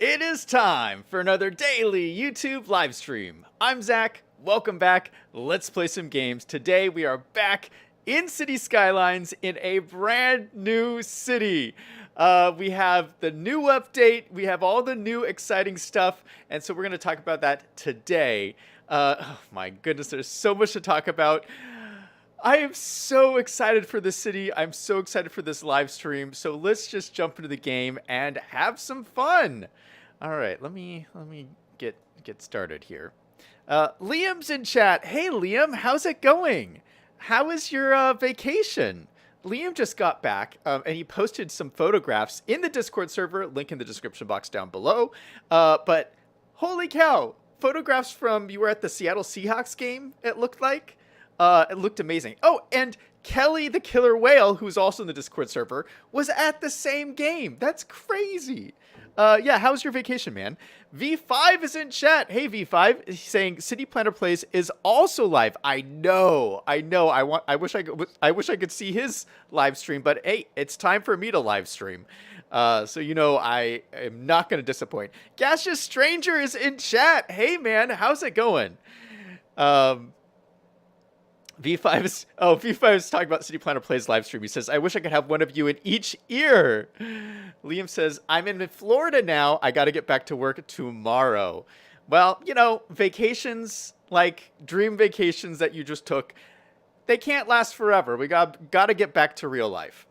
It is time for another daily YouTube live stream. I'm Zach. Welcome back. Let's play some games. Today we are back in City Skylines in a brand new city. We have the new update. We have all the new exciting stuff. And so we're going to talk about that today. Oh my goodness, there's so much to talk about. I am so excited for this city. I'm so excited for this live stream. So let's just jump into the game and have some fun. All right, let me get started here. Liam's in chat. Hey Liam, how's it going? How is your vacation? Liam just got back and he posted some photographs in the Discord server, link in the description box down below. But holy cow, photographs from you were at the Seattle Seahawks game, it looked like. It looked amazing. Oh, and Kelly the Killer Whale, who's also in the Discord server, was at the same game. That's crazy. Yeah, how's your vacation, man? V5 is in chat. Hey, V5, he's saying City Planner Plays is also live. I know. I wish I could see his live stream, but hey, it's time for me to live stream. So you know I am not going to disappoint. Gaseous Stranger is in chat. Hey, man, how's it going? V5 is talking about City Planner Plays live stream. He says, I wish I could have one of you in each ear. Liam says, I'm in Florida now. I got to get back to work tomorrow. Well, you know, vacations, like dream vacations that you just took, they can't last forever. We got to get back to real life.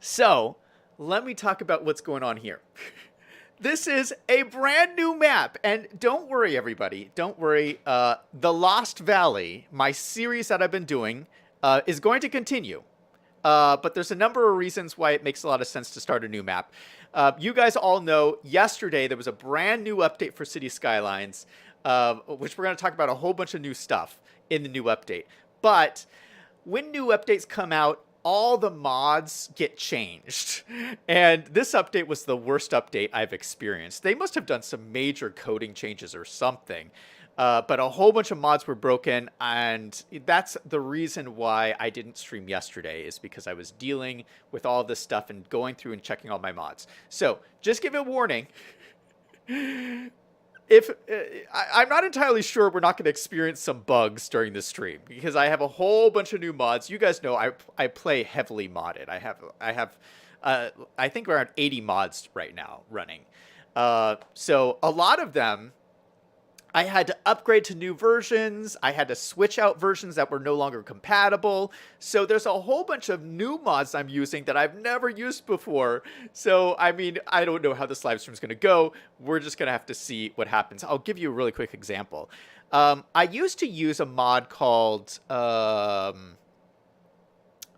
So let me talk about what's going on here. This is a brand new map, and don't worry, everybody. Don't worry. The Lost Valley, my series that I've been doing, is going to continue. But there's a number of reasons why it makes a lot of sense to start a new map. You guys all know yesterday there was a brand new update for City Skylines, which we're going to talk about a whole bunch of new stuff in the new update. But when new updates come out, all the mods get changed. And this update was the worst update I've experienced. They must have done some major coding changes or something. But a whole bunch of mods were broken, and that's the reason why I didn't stream yesterday, is because I was dealing with all this stuff and going through and checking all my mods. So just give a warning. If I'm not entirely sure we're not going to experience some bugs during this stream, because I have a whole bunch of new mods. You guys know I play heavily modded. I have I think around 80 mods right now running. So a lot of them I had to upgrade to new versions. I had to switch out versions that were no longer compatible. So there's a whole bunch of new mods I'm using that I've never used before. So, I mean, I don't know how this live stream is going to go. We're just going to have to see what happens. I'll give you a really quick example. I used to use a mod called, what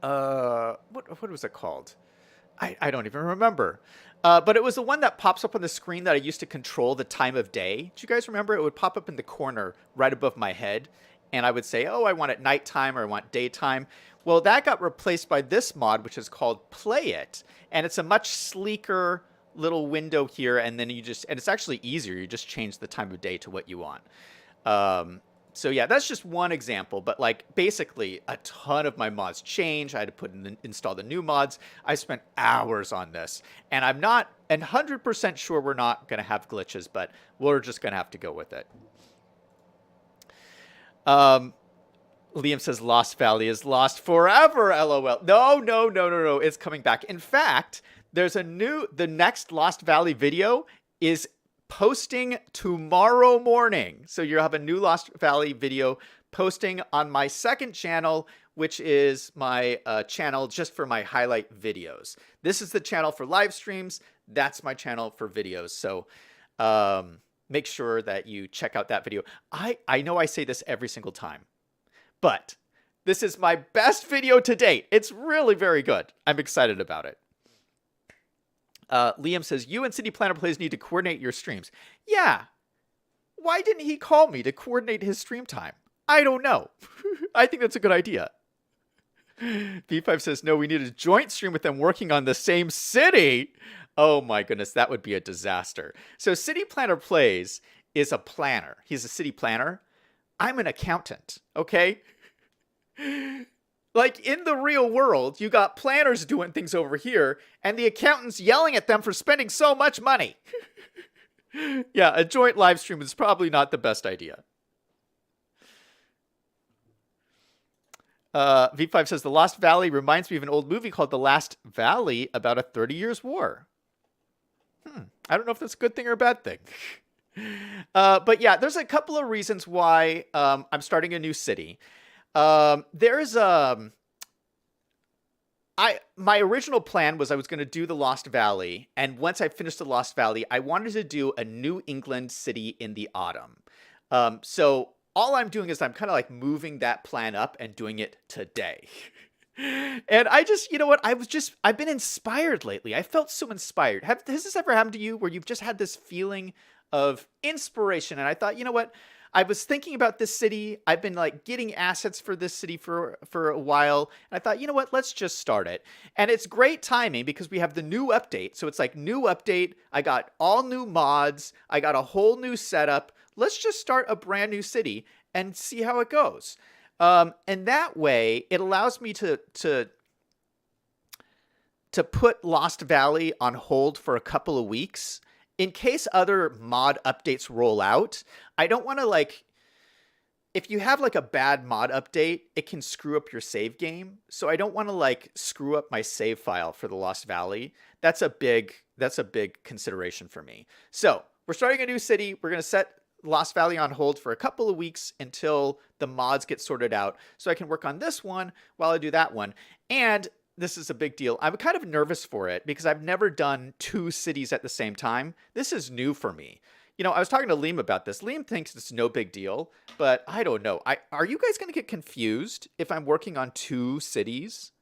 was it called? I don't even remember. But it was the one that pops up on the screen that I used to control the time of day. Do you guys remember? It would pop up in the corner right above my head. And I would say, oh, I want it nighttime or I want daytime. Well, that got replaced by this mod, which is called Play It. And it's a much sleeker little window here. And then and it's actually easier. You just change the time of day to what you want. So yeah, that's just one example, but like basically a ton of my mods changed. I had to install the new mods. I spent hours on this, and I'm not 100% sure we're not going to have glitches, but we're just going to have to go with it. Liam says Lost Valley is lost forever, LOL. No, it's coming back. In fact, the next Lost Valley video is posting tomorrow morning. So you'll have a new Lost Valley video posting on my second channel, which is my channel just for my highlight videos. This is the channel for live streams. That's my channel for videos. So make sure that you check out that video. I know I say this every single time, but this is my best video to date. It's really very good. I'm excited about it. Liam says, you and City Planner Plays need to coordinate your streams. Yeah. Why didn't he call me to coordinate his stream time? I don't know. I think that's a good idea. B5 says, no, we need a joint stream with them working on the same city. Oh my goodness, that would be a disaster. So City Planner Plays is a planner. He's a city planner. I'm an accountant, okay? Like in the real world, you got planners doing things over here, and the accountants yelling at them for spending so much money. Yeah, a joint live stream is probably not the best idea. V5 says, The Lost Valley reminds me of an old movie called The Last Valley about a 30 Years' War. I don't know if that's a good thing or a bad thing. But yeah, there's a couple of reasons why I'm starting a new city. There's my original plan was I was going to do the Lost Valley, and once I finished the Lost Valley, I wanted to do a New England city in the autumn. So all I'm doing is I'm kind of like moving that plan up and doing it today. And I just, you know what? I've been inspired lately. I felt so inspired. Has this ever happened to you where you've just had this feeling of inspiration? And I thought, you know what? I was thinking about this city. I've been like getting assets for this city for a while. And I thought, you know what? Let's just start it. And it's great timing because we have the new update. So it's like new update. I got all new mods. I got a whole new setup. Let's just start a brand new city and see how it goes. And that way it allows me to put Lost Valley on hold for a couple of weeks. In case other mod updates roll out, I don't want to like, if you have like a bad mod update, it can screw up your save game. So I don't want to like screw up my save file for the Lost Valley. That's a big consideration for me. So we're starting a new city. We're going to set Lost Valley on hold for a couple of weeks until the mods get sorted out so I can work on this one while I do that one. And this is a big deal. I'm kind of nervous for it because I've never done two cities at the same time. This is new for me. You know, I was talking to Liam about this. Liam thinks it's no big deal, but I don't know. Are you guys going to get confused if I'm working on two cities?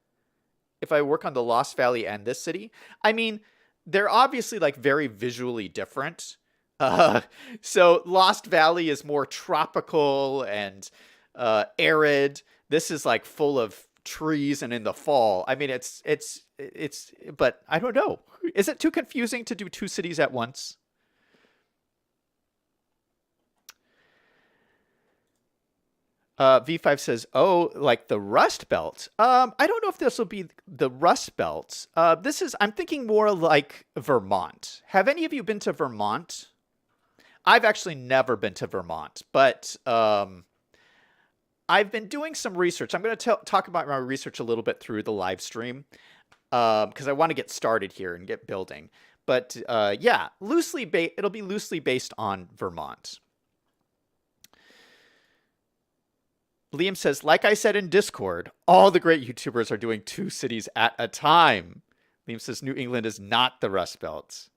If I work on the Lost Valley and this city? I mean, they're obviously like very visually different. So Lost Valley is more tropical and arid. This is like full of trees and in the fall. I mean, it's but I don't know. Is it too confusing to do two cities at once? V5 says, oh, like the Rust Belt. I don't know if this will be the Rust Belt. I'm thinking more like Vermont. Have any of you been to Vermont? I've actually never been to Vermont, but I've been doing some research. I'm going to talk about my research a little bit through the live stream because I want to get started here and get building. But yeah, it'll be loosely based on Vermont. Liam says, like I said in Discord, all the great YouTubers are doing two cities at a time. Liam says New England is not the Rust Belt.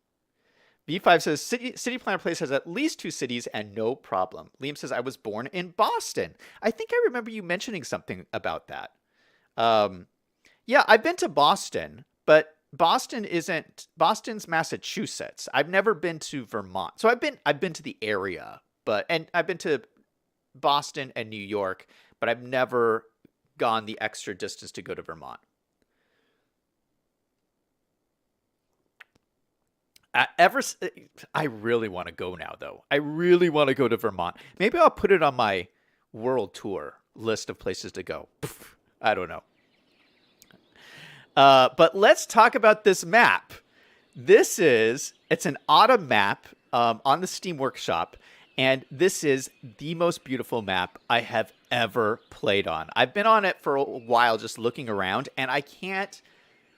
V5 says, City Planner Place has at least two cities and no problem. Liam says, I was born in Boston. I think I remember you mentioning something about that. Yeah, I've been to Boston, but Boston's Massachusetts. I've never been to Vermont. So I've been to the area, and I've been to Boston and New York, but I've never gone the extra distance to go to Vermont. I really want to go now, though. I really want to go to Vermont. Maybe I'll put it on my world tour list of places to go. I don't know. But let's talk about this map. It's an autumn map on the Steam Workshop, and this is the most beautiful map I have ever played on. I've been on it for a while just looking around, and I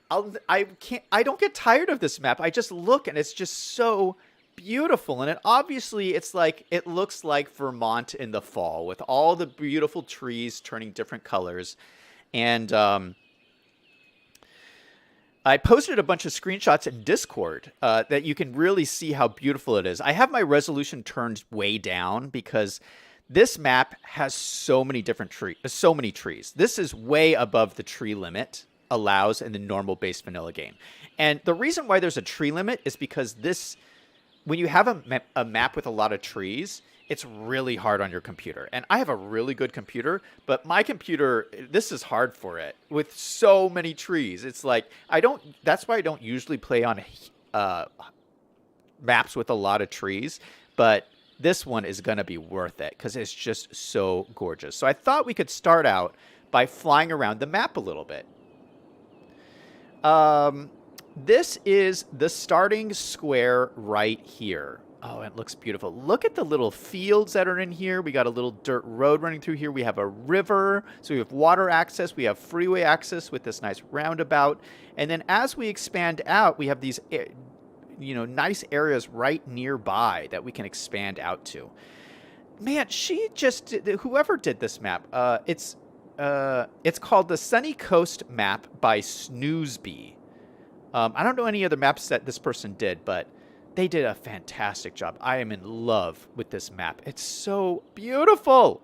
don't get tired of this map. I just look and it's just so beautiful. And it looks like Vermont in the fall with all the beautiful trees turning different colors. And I posted a bunch of screenshots in Discord that you can really see how beautiful it is. I have my resolution turned way down because this map has so many trees. This is way above the tree limit allows in the normal base vanilla game. And the reason why there's a tree limit is because when you have a map with a lot of trees, it's really hard on your computer. And I have a really good computer, but my computer, this is hard for it with so many trees. It's like, that's why I don't usually play on maps with a lot of trees, but this one is going to be worth it because it's just so gorgeous. So I thought we could start out by flying around the map a little bit. This is the starting square right here. Oh, it looks beautiful. Look at the little fields that are in here. We got a little dirt road running through here. We have a river. So we have water access. We have freeway access with this nice roundabout. And then as we expand out, we have these, nice areas right nearby that we can expand out to. Man, whoever did this map, it's called the Sunny Coast Map by Snoozby. I don't know any other maps that this person did, but they did a fantastic job. I am in love with this map. It's so beautiful.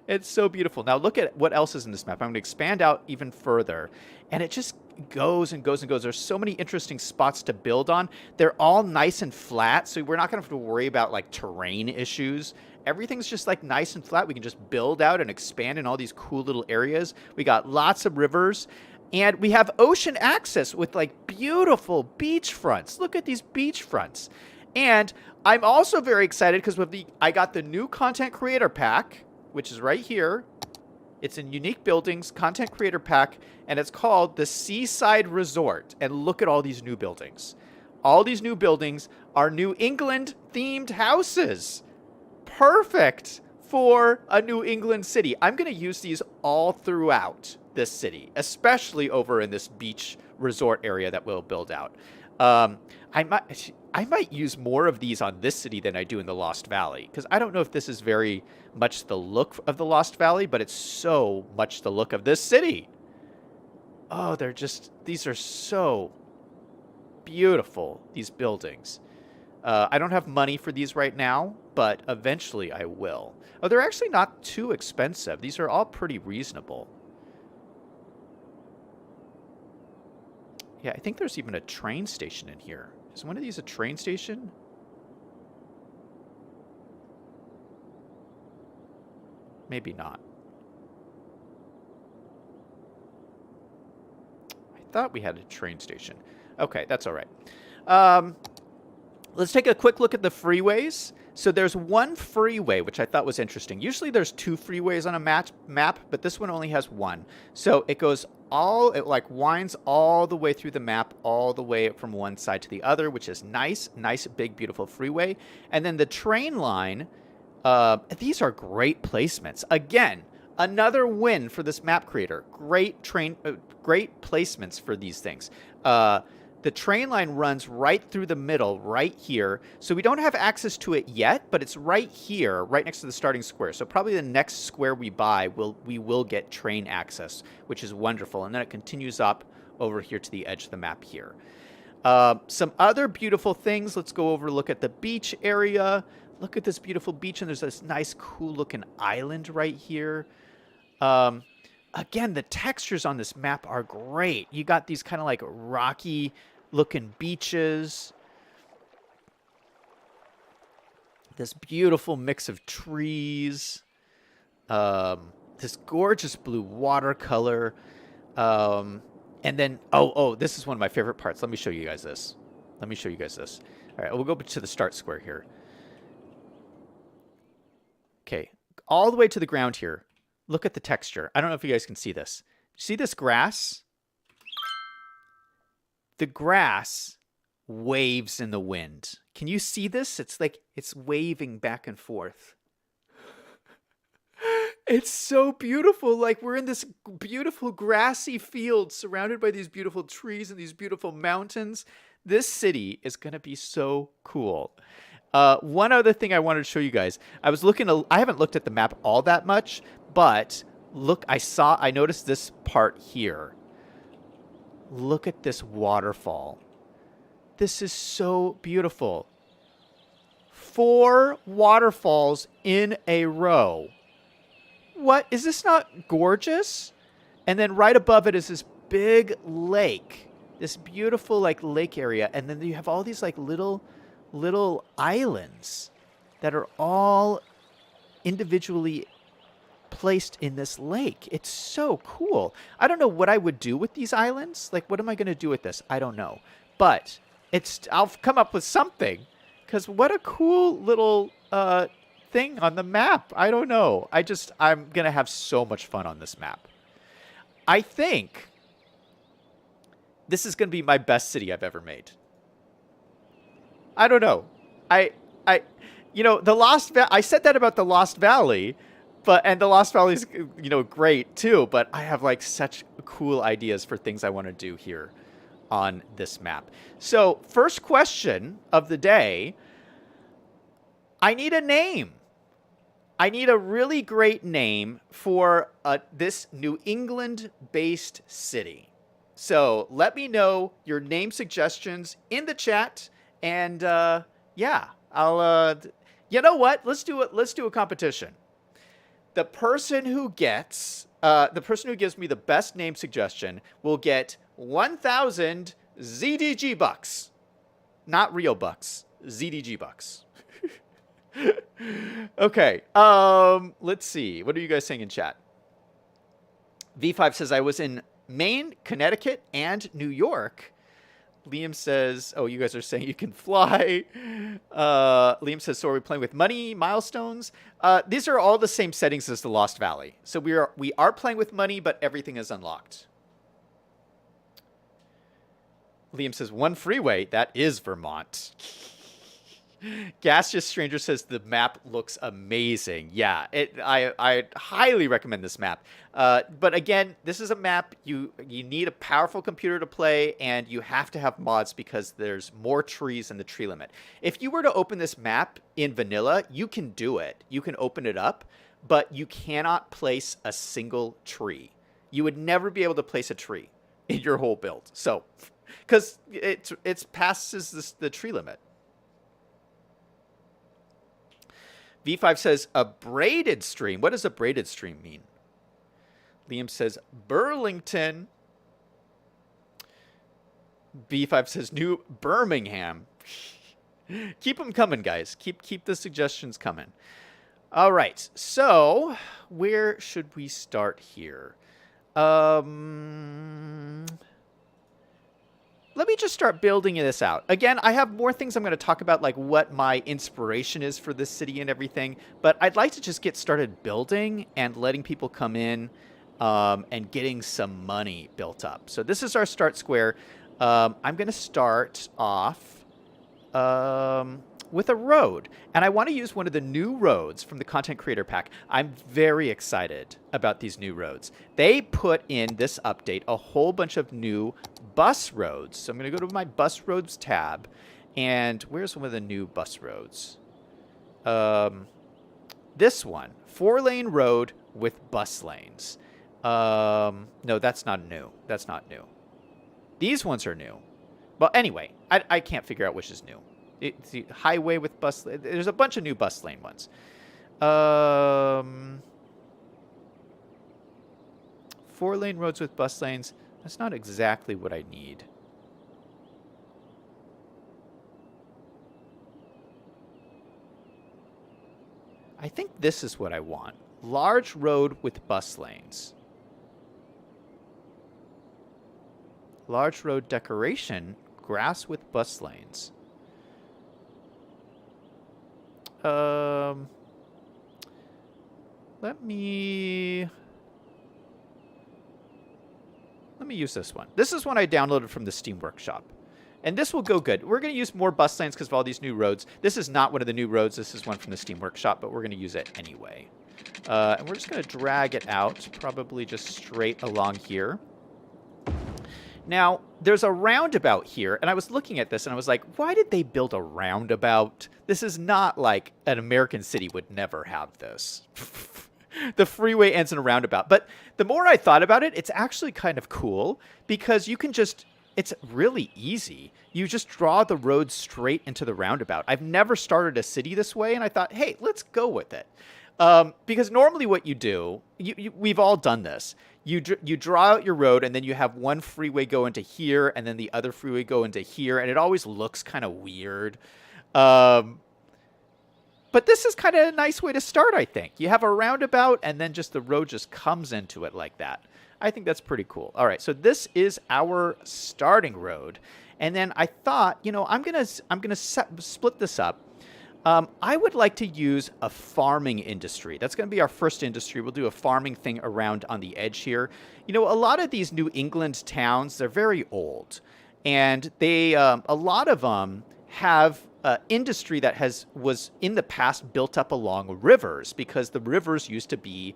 It's so beautiful. Now look at what else is in this map. I'm going to expand out even further. And it just goes and goes and goes. There's so many interesting spots to build on. They're all nice and flat, so we're not going to have to worry about like terrain issues. Everything's just like nice and flat. We can just build out and expand in all these cool little areas. We got lots of rivers. And we have ocean access with like beautiful beach fronts. Look at these beach fronts. And I'm also very excited because I got the new content creator pack, which is right here. It's in Unique Buildings Content Creator Pack, and it's called the Seaside Resort. And look at all these new buildings. All these new buildings are New England themed houses. Perfect for a New England city. I'm going to use these all throughout this city, especially over in this beach resort area that we'll build out. I might use more of these on this city than I do in the Lost Valley, because I don't know if this is very much the look of the Lost Valley, but it's so much the look of this city. Oh, these are so beautiful, these buildings. I don't have money for these right now, but eventually I will. Oh, they're actually not too expensive. These are all pretty reasonable. Yeah, I think there's even a train station in here. Is one of these a train station? Maybe not. I thought we had a train station. Okay, that's all right. Let's take a quick look at the freeways. So there's one freeway, which I thought was interesting. Usually there's two freeways on a map, but this one only has one. So it goes it like winds all the way through the map, all the way from one side to the other, which is nice, big, beautiful freeway. And then the train line, these are great placements. Again, another win for this map creator. Great placements for these things. The train line runs right through the middle, right here. So we don't have access to it yet, but it's right here, right next to the starting square. So probably the next square we buy, we will get train access, which is wonderful. And then it continues up over here to the edge of the map here. Some other beautiful things. Let's go over, look at the beach area. Look at this beautiful beach, and there's this nice, cool-looking island right here. Again, the textures on this map are great. You got these kind of like rocky-looking beaches. This beautiful mix of trees. This gorgeous blue watercolor. And then, this is one of my favorite parts. Let me show you guys this. All right, we'll go to the start square here. Okay, all the way to the ground here. Look at the texture. I don't know if you guys can see this. See this grass? The grass waves in the wind. Can you see this? It's like it's waving back and forth. It's so beautiful. Like we're in this beautiful grassy field surrounded by these beautiful trees and these beautiful mountains. This city is going to be so cool. One other thing I wanted to show you guys. I haven't looked at the map all that much, but look, I noticed this part here. Look at this waterfall. This is so beautiful. 4 waterfalls in a row. What? Is this not gorgeous? And then right above it is this big lake. This beautiful like lake area. And then you have all these like little islands that are all individually placed in this lake. It's so cool. I don't know what I would do with these islands. Like, what am I going to do with this? I don't know. But I'll come up with something. Because what a cool little thing on the map. I don't know. I'm going to have so much fun on this map. I think this is going to be my best city I've ever made. I don't know. I said that about the Lost Valley, and the Lost Valley is, great too, but I have like such cool ideas for things I want to do here on this map. So first question of the day, I need a name. I need a really great name for this New England-based city. So let me know your name suggestions in the chat, and I'll. You know what? Let's do it. Let's do a competition. The person who gives me the best name suggestion will get 1,000 ZDG bucks, not real bucks, ZDG bucks. Okay. Let's see. What are you guys saying in chat? V5 says I was in Maine, Connecticut, and New York. Liam says, oh, you guys are saying you can fly. Liam says, so are we playing with money, milestones? These are all the same settings as the Lost Valley. So we are playing with money, but everything is unlocked. Liam says, one freeway. That is Vermont. Gaseous Stranger says the map looks amazing. Yeah, I highly recommend this map. But again, this is a map you need a powerful computer to play, and you have to have mods because there's more trees than the tree limit. If you were to open this map in vanilla, you can do it. You can open it up, but you cannot place a single tree. You would never be able to place a tree in your whole build. So, because it passes the tree limit. V5 says, a braided stream. What does a braided stream mean? Liam says, Burlington. V5 says, New Birmingham. Keep them coming, guys. Keep the suggestions coming. All right. So, where should we start here? Let me just start building this out. Again, I have more things I'm going to talk about, like what my inspiration is for this city and everything. But I'd like to just get started building and letting people come in and getting some money built up. So this is our start square. I'm going to start off with a road. And I want to use one of the new roads from the Content Creator Pack. I'm very excited about these new roads. They put in this update a whole bunch of new bus roads. So I'm going to go to my bus roads tab. And where's one of the new bus roads? This one. 4-lane road with bus lanes. No, that's not new. That's not new. These ones are new. Well, anyway, I can't figure out which is new. It's the highway with bus. There's a bunch of new bus lane ones. 4-lane roads with bus lanes. That's not exactly what I need. I think this is what I want. Large road with bus lanes. Large road decoration. Grass with bus lanes. Let me use this one. This is one I downloaded from the Steam Workshop. And this will go good. We're going to use more bus lanes because of all these new roads. This is not one of the new roads. This is one from the Steam Workshop, but we're going to use it anyway. And we're just going to drag it out, probably just straight along here. Now, there's a roundabout here, and I was looking at this, and I was like, why did they build a roundabout? This is not like an American city would never have this. The freeway ends in a roundabout. But the more I thought about it, it's actually kind of cool, because you can just, it's really easy. You just draw the road straight into the roundabout. I've never started a city this way, and I thought, hey, let's go with it. Because normally what you do, we've all done this. You draw out your road, and then you have one freeway go into here, and then the other freeway go into here, and it always looks kind of weird. But this is kind of a nice way to start, I think. You have a roundabout, and then just the road just comes into it like that. I think that's pretty cool. All right, so this is our starting road. And then I thought, I'm gonna split this up. I would like to use a farming industry. That's going to be our first industry. We'll do a farming thing around on the edge here. You know, a lot of these New England towns, they're very old. And they, a lot of them have industry that was in the past built up along rivers, because the rivers used to be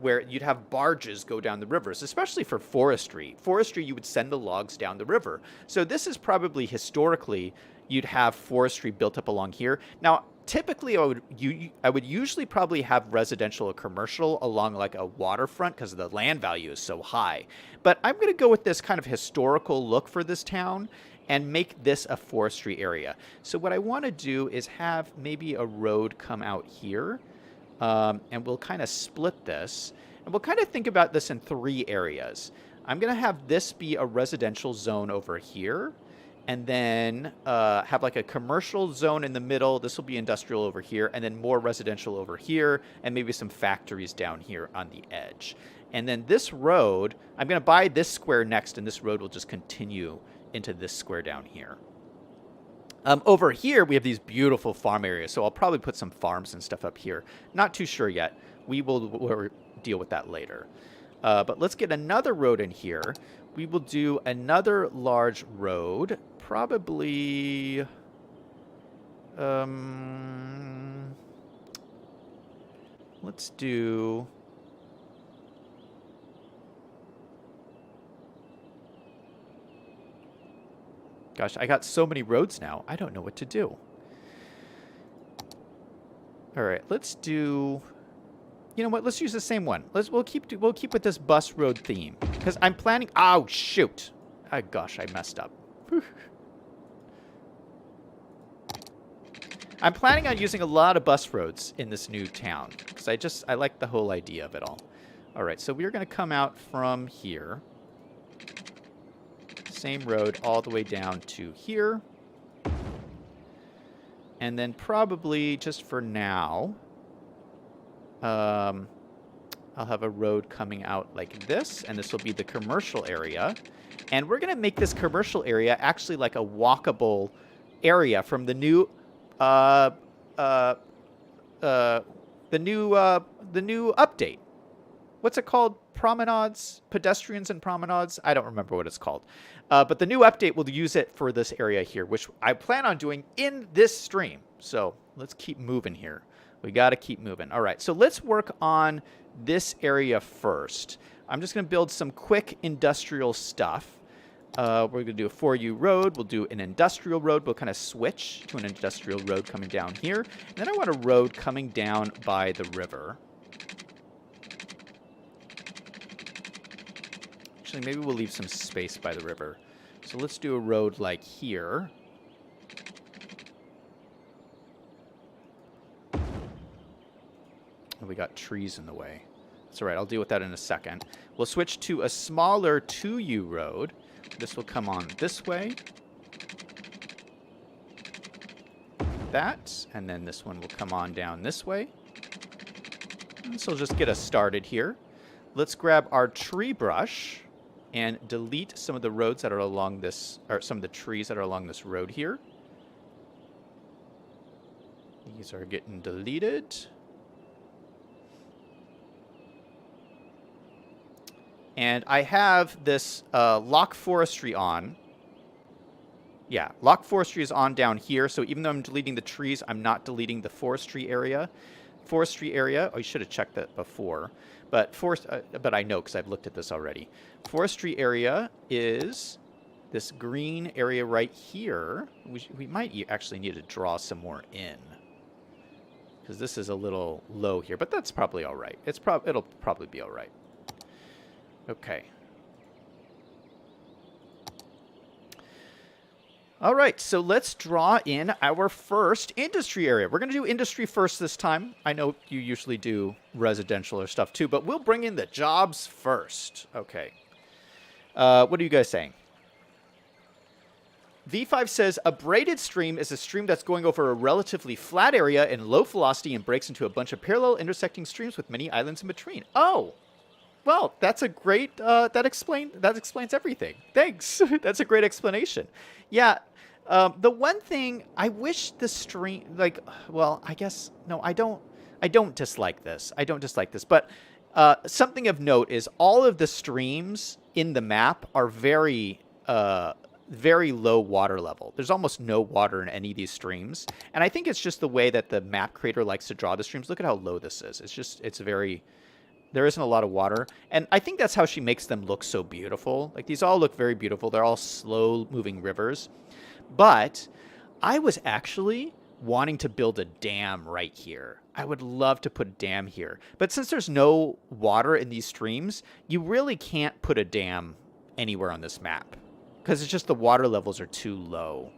where you'd have barges go down the rivers, especially for forestry. Forestry, you would send the logs down the river. So this is probably historically you'd have forestry built up along here. Now, typically I would usually probably have residential or commercial along like a waterfront because the land value is so high. But I'm going to go with this kind of historical look for this town and make this a forestry area. So what I want to do is have maybe a road come out here. And we'll kind of split this. And we'll kind of think about this in 3 areas. I'm going to have this be a residential zone over here. And then have like a commercial zone in the middle. This will be industrial over here. And then more residential over here. And maybe some factories down here on the edge. And then this road, I'm going to buy this square next. And this road will just continue into this square down here. Over here, we have these beautiful farm areas, so I'll probably put some farms and stuff up here. Not too sure yet. We'll deal with that later. But let's get another road in here. We will do another large road, probably... let's do... Gosh, I got so many roads now. I don't know what to do. All right, let's do... You know what? Let's use the same one. We'll keep with this bus road theme because I'm planning... Oh, shoot. Oh, gosh, I messed up. I'm planning on using a lot of bus roads in this new town because I like the whole idea of it all. All right, so we're going to come out from here. Same road all the way down to here. And then probably just for now, I'll have a road coming out like this, and this will be the commercial area. And we're going to make this commercial area actually like a walkable area from the new update. What's it called? Promenades? Pedestrians and Promenades? I don't remember what it's called. But the new update will use it for this area here, which I plan on doing in this stream. So let's keep moving here. We got to keep moving. All right, so let's work on this area first. I'm just going to build some quick industrial stuff. We're going to do a 4U road. We'll do an industrial road. We'll kind of switch to an industrial road coming down here. And then I want a road coming down by the river. Actually, maybe we'll leave some space by the river. So let's do a road like here. Oh, we got trees in the way. That's all right. I'll deal with that in a second. We'll switch to a smaller 2U road. This will come on this way. That. And then this one will come on down this way. This will just get us started here. Let's grab our tree brush and delete some of the roads that are along this, or some of the trees that are along this road here. These are getting deleted. And I have this lock forestry on. Yeah, lock forestry is on down here. So even though I'm deleting the trees, I'm not deleting the forestry area. Forestry area, oh, you should have checked that before. But but I know because I've looked at this already. Forestry area is this green area right here. We might actually need to draw some more in, because this is a little low here. But that's probably all right. It'll probably be all right. Okay. All right, so let's draw in our first industry area. We're going to do industry first this time. I know you usually do residential or stuff too, but we'll bring in the jobs first. Okay. What are you guys saying? V5 says, a braided stream is a stream that's going over a relatively flat area in low velocity and breaks into a bunch of parallel intersecting streams with many islands in between. Oh, well, that's a great, that explains everything. Thanks. That's a great explanation. Yeah. The one thing I wish the stream, like, well, I guess no, I don't. I don't dislike this. I don't dislike this, but something of note is all of the streams in the map are very, very low water level. There's almost no water in any of these streams, and I think it's just the way that the map creator likes to draw the streams. Look at how low this is. It's very. There isn't a lot of water, and I think that's how she makes them look so beautiful. Like, these all look very beautiful. They're all slow-moving rivers. But I was actually wanting to build a dam right here. I would love to put a dam here. But since there's no water in these streams, you really can't put a dam anywhere on this map because it's just the water levels are too low.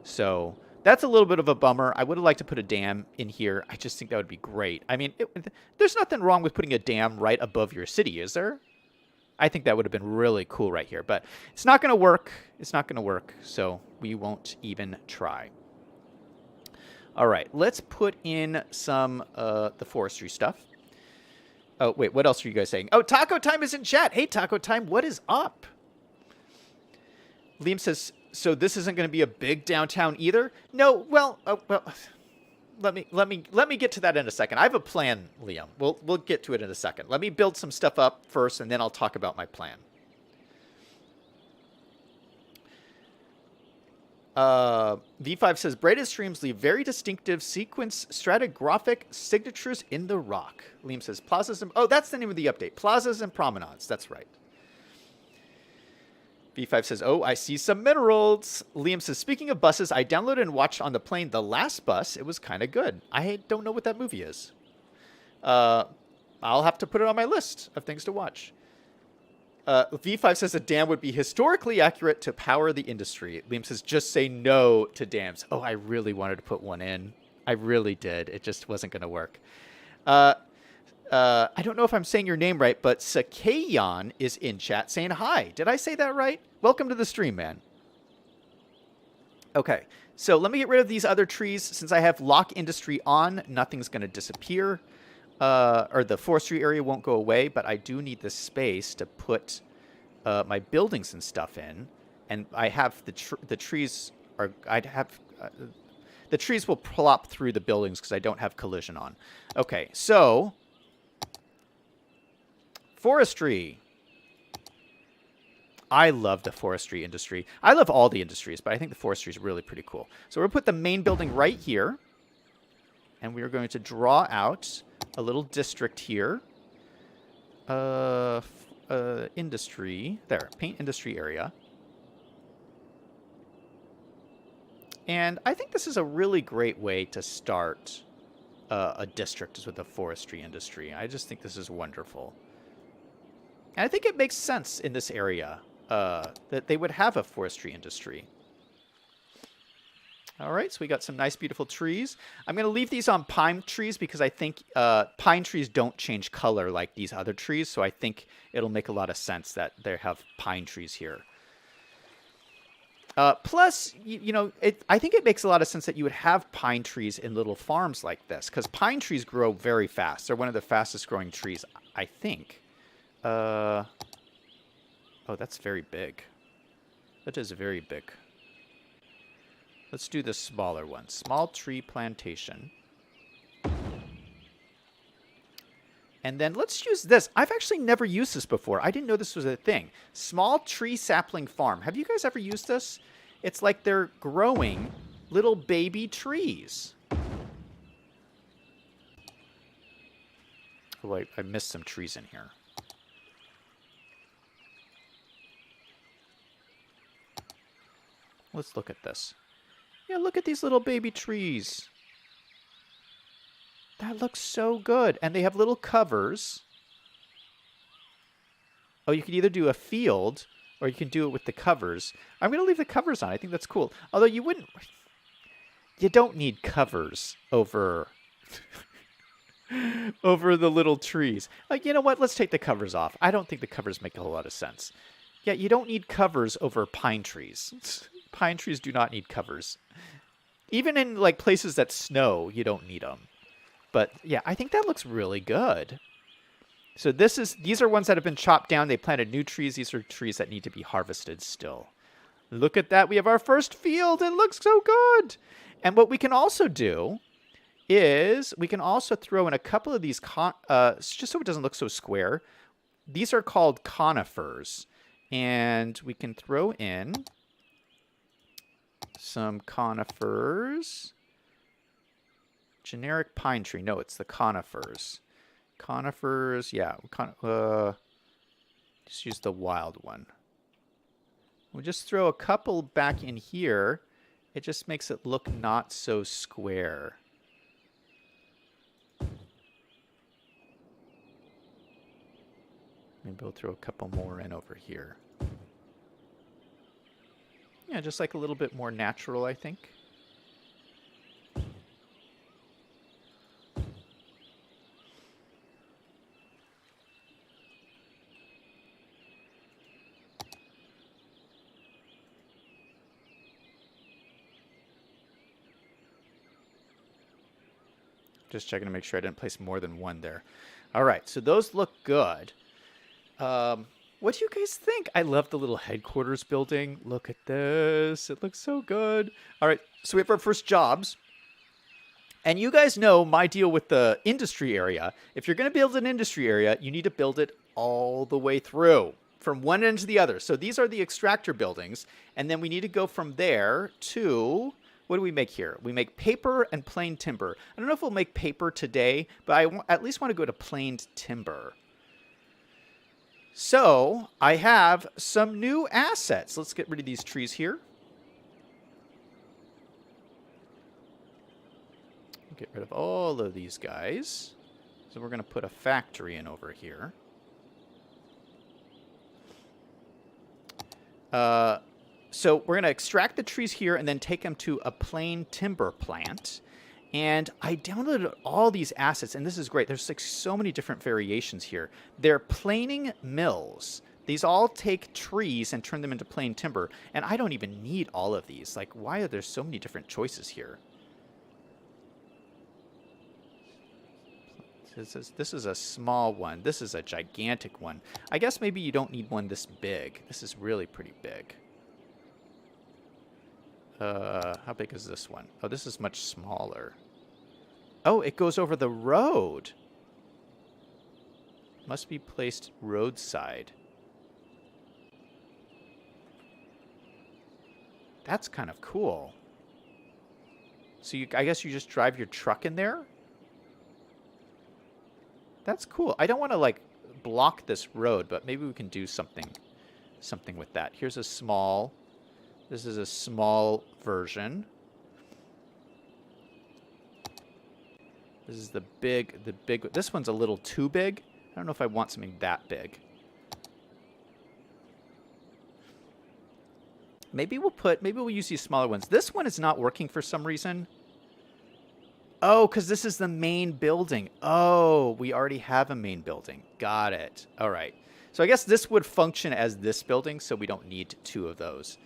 So that's a little bit of a bummer. I would have liked to put a dam in here. I just think that would be great. I mean, there's nothing wrong with putting a dam right above your city, is there? I think that would have been really cool right here, but it's not going to work. It's not going to work, so we won't even try. All right, let's put in some the forestry stuff. Oh, wait, what else are you guys saying? Oh, Taco Time is in chat. Hey, Taco Time, what is up? Liam says, so this isn't going to be a big downtown either? No, well, let me get to that in a second. I have a plan, Liam. We'll get to it in a second. Let me build some stuff up first, and then I'll talk about my plan. V5 says, braided streams leave very distinctive sequence stratigraphic signatures in the rock. Liam says, plazas and... Oh, that's the name of the update. Plazas and promenades. That's right. V5 says, oh, I see some minerals. Liam says, speaking of buses, I downloaded and watched on the plane The Last Bus. It was kind of good. I don't know what that movie is. I'll have to put it on my list of things to watch. V5 says a dam would be historically accurate to power the industry. Liam says, just say no to dams. Oh, I really wanted to put one in. I really did. It just wasn't going to work. I don't know if I'm saying your name right, but Sakayan is in chat saying hi. Did I say that right? Welcome to the stream, man. Okay, so let me get rid of these other trees. Since I have lock industry on, nothing's going to disappear. Or the forestry area won't go away, but I do need the space to put my buildings and stuff in. And I have the trees are... I'd have... the trees will plop through the buildings because I don't have collision on. Okay, so... forestry. I love the forestry industry. I love all the industries, but I think the forestry is really pretty cool. So we're going to put the main building right here. And we are going to draw out a little district here. Industry. There. Paint industry area. And I think this is a really great way to start a district is with the forestry industry. I just think this is wonderful. And I think it makes sense in this area that they would have a forestry industry. All right, so we got some nice, beautiful trees. I'm going to leave these on pine trees because I think pine trees don't change color like these other trees. So I think it'll make a lot of sense that they have pine trees here. Plus, I think it makes a lot of sense that you would have pine trees in little farms like this because pine trees grow very fast. They're one of the fastest growing trees, I think. Oh, that's very big. That is very big. Let's do the smaller one. Small tree plantation. And then let's use this. I've actually never used this before. I didn't know this was a thing. Small tree sapling farm. Have you guys ever used this? It's like they're growing little baby trees. Oh, I missed some trees in here. Let's look at this. Yeah, look at these little baby trees. That looks so good. And they have little covers. Oh, you can either do a field or you can do it with the covers. I'm going to leave the covers on. I think that's cool. Although you wouldn't... You don't need covers over... over the little trees. You know what? Let's take the covers off. I don't think the covers make a whole lot of sense. Yeah, you don't need covers over pine trees. Pine trees do not need covers. Even in like places that snow, you don't need them. But yeah, I think that looks really good. So these are ones that have been chopped down. They planted new trees. These are trees that need to be harvested still. Look at that. We have our first field. It looks so good. And what we can also do is we can also throw in a couple of these, just so it doesn't look so square. These are called conifers. And we can throw in some conifers. Generic pine tree. No, it's the conifers. Conifers, yeah. Just use the wild one. We'll just throw a couple back in here. It just makes it look not so square. Maybe we'll throw a couple more in over here. Yeah, just like a little bit more natural, I think. Just checking to make sure I didn't place more than one there. All right, so those look good. What do you guys think? I love the little headquarters building. Look at this. It looks so good. All right, so we have our first jobs. And you guys know my deal with the industry area. If you're going to build an industry area, you need to build it all the way through, from one end to the other. So these are the extractor buildings. And then we need to go from there to... What do we make here? We make paper and planed timber. I don't know if we'll make paper today, but I at least want to go to planed timber. So I have some new assets. Let's get rid of these trees here. Get rid of all of these guys. So we're going to put a factory in over here. So we're going to extract the trees here and then take them to a plain timber plant. And I downloaded all these assets, and this is great. There's like so many different variations here. They're planing mills. These all take trees and turn them into plain timber. And I don't even need all of these. Like, why are there so many different choices here? This is a small one. This is a gigantic one. I guess maybe you don't need one this big. This is really pretty big. How big is this one? Oh, this is much smaller. Oh, it goes over the road. Must be placed roadside. That's kind of cool. So I guess you just drive your truck in there? That's cool. I don't want to, like, block this road, but maybe we can do something with that. Here's a small... This is a small version. This is the big... This one's a little too big. I don't know if I want something that big. Maybe we'll use these smaller ones. This one is not working for some reason. Oh, because this is the main building. Oh, we already have a main building. Got it. All right. So I guess this would function as this building, so we don't need two of those.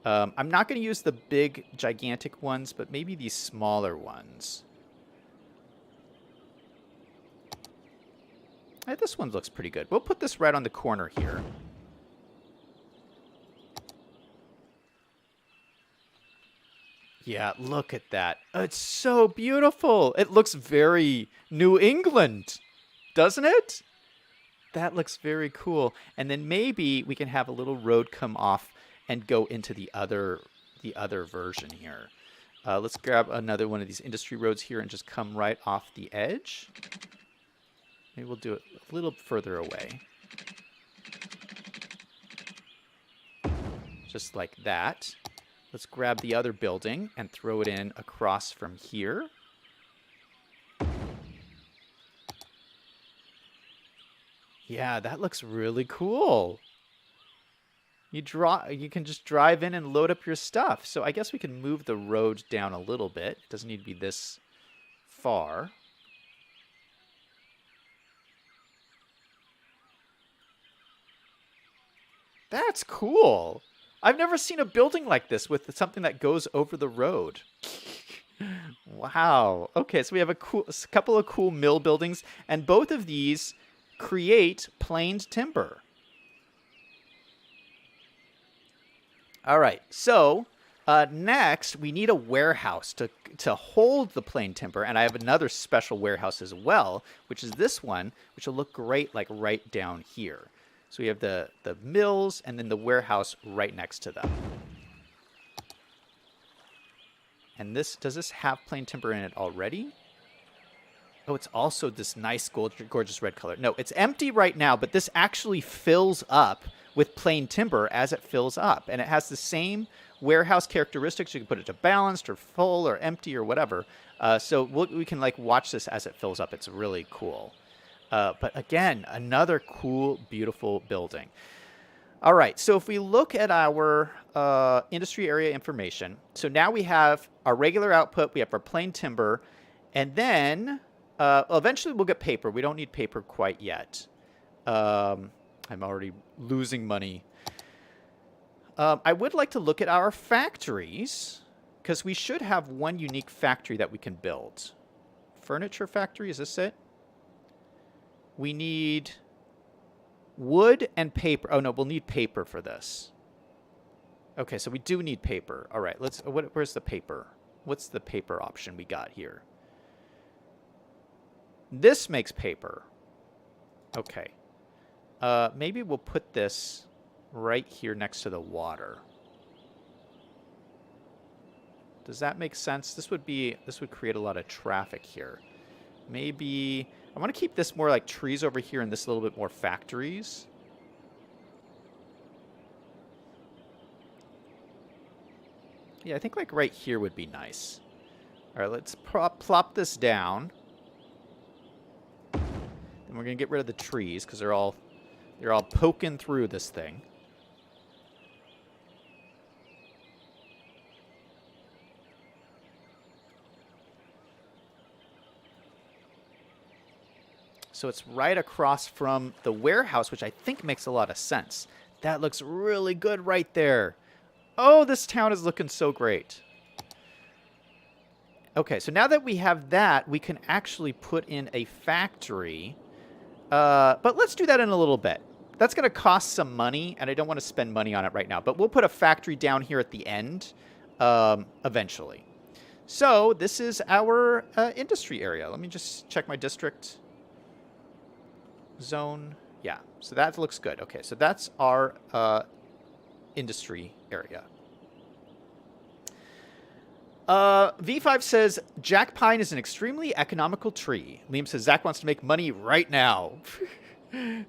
I'm not going to use the big, gigantic ones, but maybe these smaller ones. Hey, this one looks pretty good. We'll put this right on the corner here. Yeah, look at that. It's so beautiful. It looks very New England, doesn't it? That looks very cool. And then maybe we can have a little road come off and go into the other version here. Let's grab another one of these industry roads here and just come right off the edge. Maybe we'll do it a little further away. Just like that. Let's grab the other building and throw it in across from here. Yeah, that looks really cool. You can just drive in and load up your stuff. So I guess we can move the road down a little bit. It doesn't need to be this far. That's cool. I've never seen a building like this with something that goes over the road. Wow. Okay, so we have a couple of cool mill buildings, and both of these create planed timber. All right, so next we need a warehouse to hold the plain timber, and I have another special warehouse as well, which is this one, which will look great like right down here. So we have the mills and then the warehouse right next to them. And does this have plain timber in it already? Oh, it's also this nice gorgeous red color. No, it's empty right now, but this actually fills up with plain timber as it fills up. And it has the same warehouse characteristics. You can put it to balanced or full or empty or whatever. So we can like watch this as it fills up. It's really cool. But again, another cool, beautiful building. All right, so if we look at our industry area information, so now we have our regular output, we have our plain timber, and then eventually we'll get paper. We don't need paper quite yet. I'm already losing money. I would like to look at our factories, because we should have one unique factory that we can build. Furniture factory, is this it? We need wood and paper. Oh, no, we'll need paper for this. Okay, so we do need paper. All right, where's the paper? What's the paper option we got here? This makes paper. Okay. Maybe we'll put this right here next to the water. Does that make sense? This would create a lot of traffic here. Maybe I want to keep this more like trees over here and this a little bit more factories. Yeah, I think like right here would be nice. All right, let's plop this down. Then we're going to get rid of the trees because they're all poking through this thing. So it's right across from the warehouse, which I think makes a lot of sense. That looks really good right there. Oh, this town is looking so great. Okay, so now that we have that, we can actually put in a factory. But let's do that in a little bit. That's going to cost some money, and I don't want to spend money on it right now. But we'll put a factory down here at the end eventually. So this is our industry area. Let me just check my district. Zone. Yeah, so that looks good. Okay, so that's our industry area. V5 says, Jack Pine is an extremely economical tree. Liam says, Zach wants to make money right now.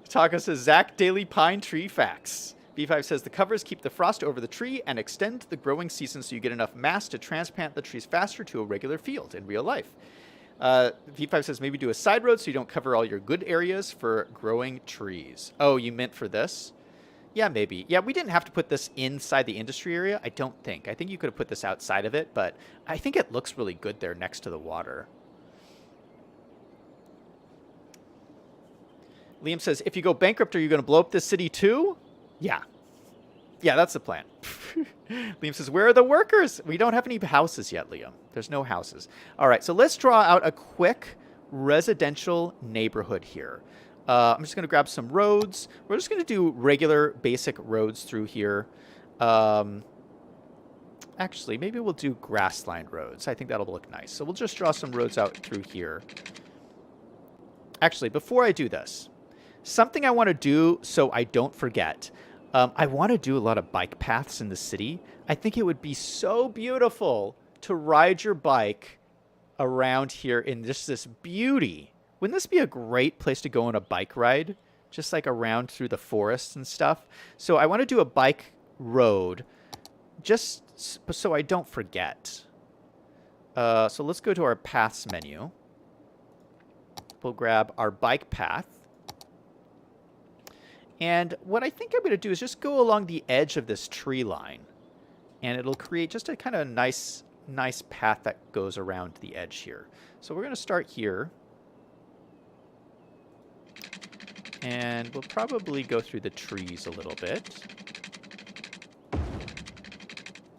Taka says, Zach, daily pine tree facts. V5 says, the covers keep the frost over the tree and extend the growing season so you get enough mass to transplant the trees faster to a regular field in real life. V5 says, maybe do a side road so you don't cover all your good areas for growing trees. Oh, you meant for this? Yeah, maybe. Yeah, we didn't have to put this inside the industry area, I don't think. I think you could have put this outside of it, but I think it looks really good there next to the water. Liam says, if you go bankrupt, are you going to blow up this city too? Yeah. Yeah, that's the plan. Liam says, where are the workers? We don't have any houses yet, Liam. There's no houses. All right, so let's draw out a quick residential neighborhood here. I'm just going to grab some roads. We're just going to do regular basic roads through here. Actually, maybe we'll do grass-lined roads. I think that'll look nice. So we'll just draw some roads out through here. Actually, before I do this, something I want to do so I don't forget. I want to do a lot of bike paths in the city. I think it would be so beautiful to ride your bike around here in just this beauty. Wouldn't this be a great place to go on a bike ride? Just like around through the forests and stuff. So I want to do a bike road just so I don't forget. So let's go to our paths menu. We'll grab our bike path. And what I think I'm going to do is just go along the edge of this tree line. And it'll create just a kind of nice path that goes around the edge here. So we're going to start here. And we'll probably go through the trees a little bit.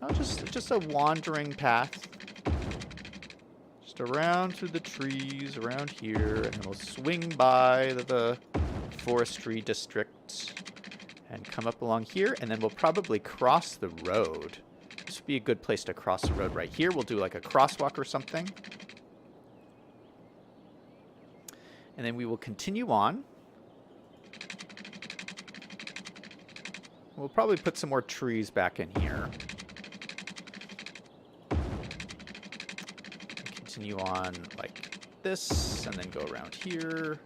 Oh, just a wandering path. Just around through the trees, around here, and then we'll swing by the forestry district. And come up along here, and then we'll probably cross the road. This would be a good place to cross the road right here. We'll do like a crosswalk or something. And then we will continue on. We'll probably put some more trees back in here. Continue on like this, and then go around here.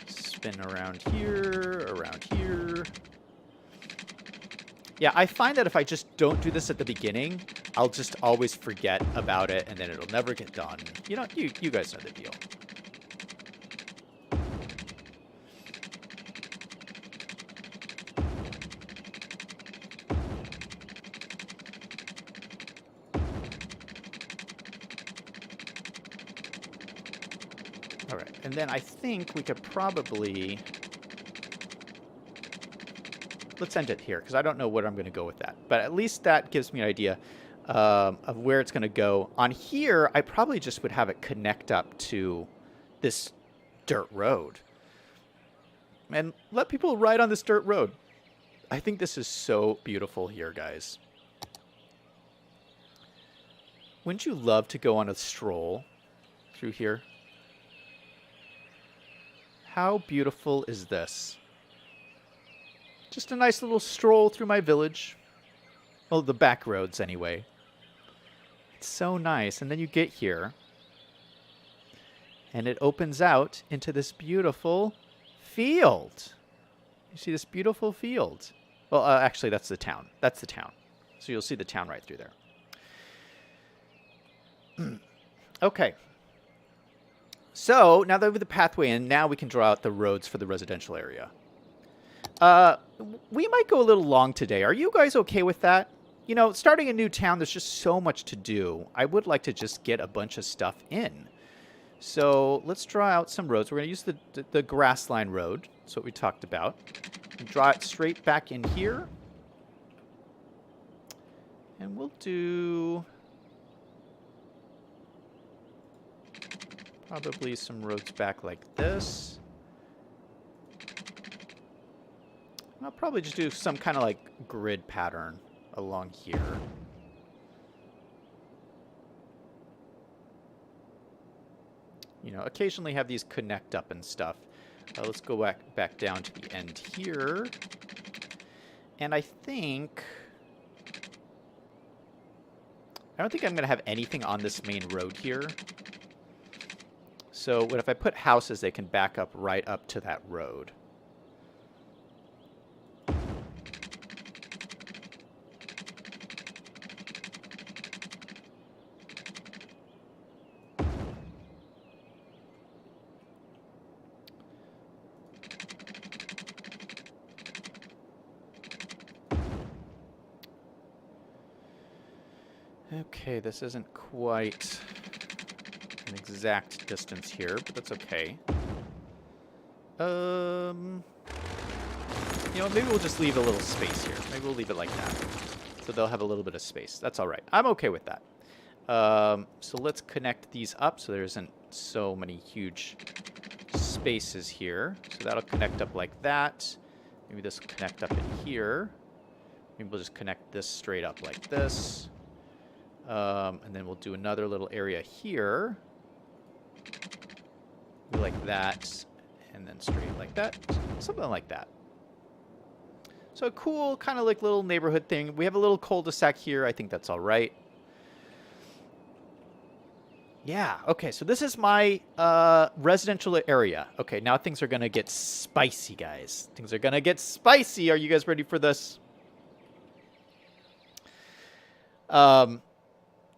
Spin around here, around here. Yeah, I find that if I just don't do this at the beginning, I'll just always forget about it, and then it'll never get done. You know, you guys know the deal. All right, and then I think we could probably... Let's end it here, because I don't know where I'm going to go with that. But at least that gives me an idea of where it's going to go. On here, I probably just would have it connect up to this dirt road. And let people ride on this dirt road. I think this is so beautiful here, guys. Wouldn't you love to go on a stroll through here? How beautiful is this? Just a nice little stroll through my village. Well, the back roads anyway. It's so nice. And then you get here. And it opens out into this beautiful field. You see this beautiful field. Well, actually, that's the town. That's the town. So you'll see the town right through there. Okay. So now that we have the pathway in, now we can draw out the roads for the residential area. We might go a little long today. Are you guys okay with that? You know, starting a new town, there's just so much to do. I would like to just get a bunch of stuff in. So let's draw out some roads. We're going to use the grass line road. That's what we talked about. And draw it straight back in here. And we'll do probably some roads back like this. I'll probably just do some kind of like grid pattern along here. You know, occasionally have these connect up and stuff. Let's go back down to the end here. And I don't think I'm going to have anything on this main road here. So if I put houses, they can back up right up to that road. Okay, this isn't quite an exact distance here, but that's okay. You know, maybe we'll just leave a little space here. Maybe we'll leave it like that. So they'll have a little bit of space. That's all right. I'm okay with that. So let's connect these up so there isn't so many huge spaces here. So that'll connect up like that. Maybe this will connect up in here. Maybe we'll just connect this straight up like this. And then we'll do another little area here. Like that. And then straight like that. Something like that. So a cool kind of like little neighborhood thing. We have a little cul-de-sac here. I think that's all right. Yeah. Okay. So this is my residential area. Okay. Now things are going to get spicy, guys. Things are going to get spicy. Are you guys ready for this?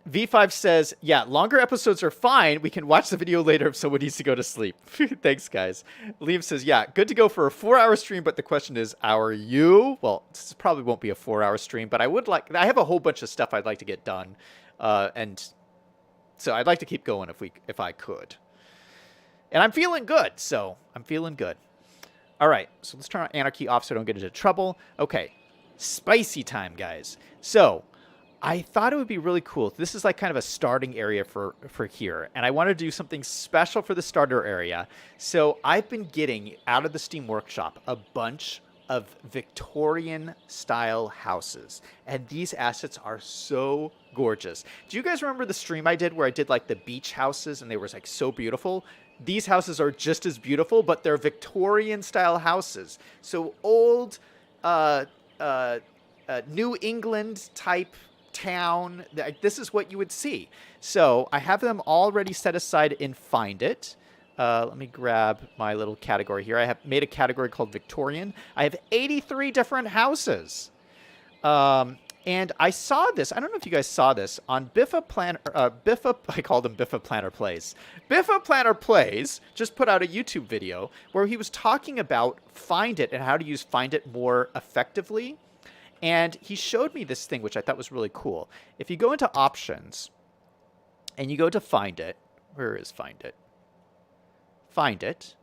V5 says, yeah, longer episodes are fine. We can watch the video later if someone needs to go to sleep. Thanks, guys. Liam says, yeah, good to go for a 4-hour stream, but the question is, are you? Well, this probably won't be a 4-hour stream, but I have a whole bunch of stuff I'd like to get done. And so I'd like to keep going if I could. And I'm feeling good, so I'm feeling good. All right, so let's turn Anarchy off so I don't get into trouble. Okay, spicy time, guys. So I thought it would be really cool. This is like kind of a starting area for here, and I want to do something special for the starter area. So I've been getting out of the Steam Workshop a bunch of Victorian style houses, and these assets are so gorgeous. Do you guys remember the stream I did where I did like the beach houses and they were like so beautiful? These houses are just as beautiful, but they're Victorian style houses. So old, uh, uh, New England type town. This is what you would see. So I have them already set aside in Find It. Let me grab my little category here. I have made a category called Victorian. I have 83 different houses. And I saw this. I don't know if you guys saw this on Biffa Planner. Biffa, I called him Biffa Planner Plays. Biffa Planner Plays just put out a YouTube video where he was talking about Find It and how to use Find It more effectively. And he showed me this thing, which I thought was really cool. If you go into Options and you go to Find It, where is Find It? Find It.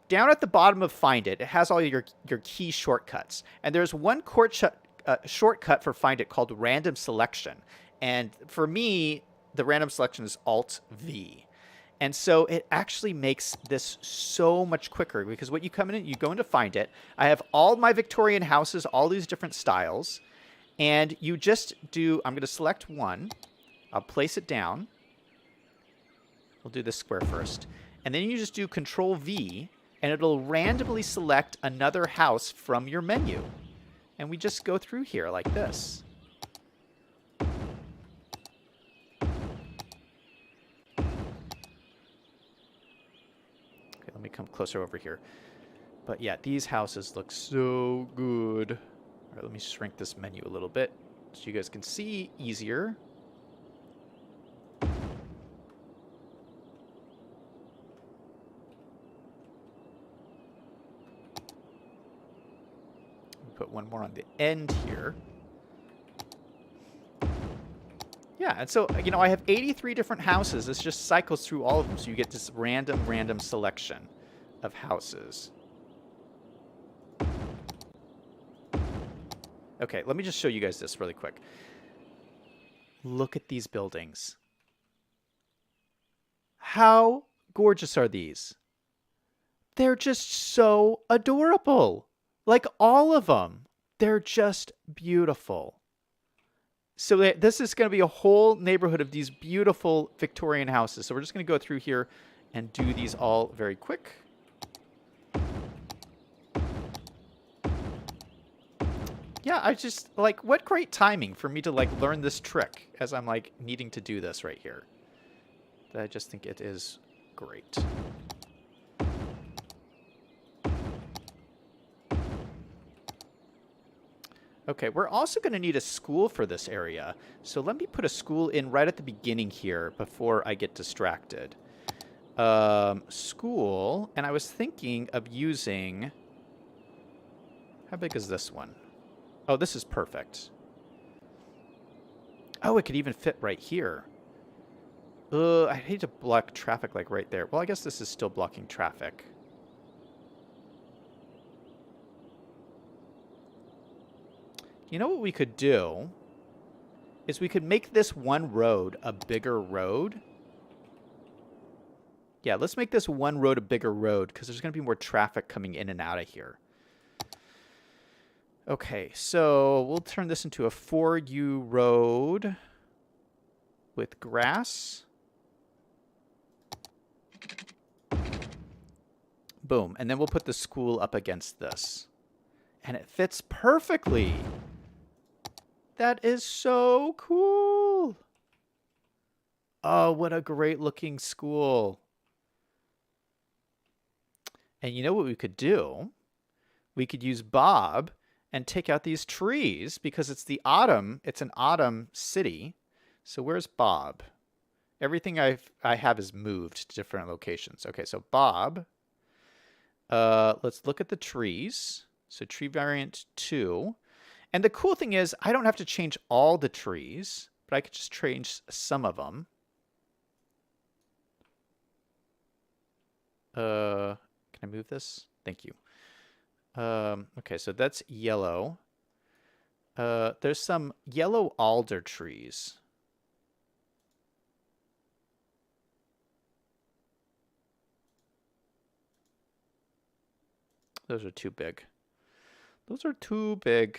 Down at the bottom of Find It, it has all your key shortcuts. And there's one shortcut for Find It called Random Selection. And for me, the random selection is Alt-V. And so it actually makes this so much quicker because what you come in, you go into Find It. I have all my Victorian houses, all these different styles. And you just do, I'm going to select one. I'll place it down. We'll do this square first. And then you just do Control-V, and it'll randomly select another house from your menu. And we just go through here like this. Let me come closer over here. But yeah, these houses look so good. All right, let me shrink this menu a little bit so you guys can see easier. Put one more on the end here. Yeah, and so, you know, I have 83 different houses. This just cycles through all of them, so you get this random selection of houses. Okay, let me just show you guys this really quick. Look at these buildings. How gorgeous are these? They're just so adorable. Like all of them. They're just beautiful. So this is going to be a whole neighborhood of these beautiful Victorian houses. So we're just going to go through here and do these all very quick. Yeah, I just, like, what great timing for me to, like, learn this trick as I'm, like, needing to do this right here. I just think it is great. Okay, we're also going to need a school for this area. So let me put a school in right at the beginning here before I get distracted. School, and I was thinking of using... How big is this one? Oh, this is perfect. Oh, it could even fit right here. I hate to block traffic like right there. Well, I guess this is still blocking traffic. You know what we could do is we could make this one road a bigger road. Yeah, let's make this one road a bigger road because there's going to be more traffic coming in and out of here. Okay, so we'll turn this into a 4U road with grass. Boom. And then we'll put the school up against this. And it fits perfectly. That is so cool. Oh, what a great looking school. And you know what we could do? We could use Bob and take out these trees because it's the autumn. It's an autumn city. So where's Bob? Everything I have is moved to different locations. Okay, so Bob. Let's look at the trees. So tree variant 2. And the cool thing is I don't have to change all the trees, but I could just change some of them. Can I move this? Thank you. Okay, so that's yellow. There's some yellow alder trees. Those are too big. Those are too big.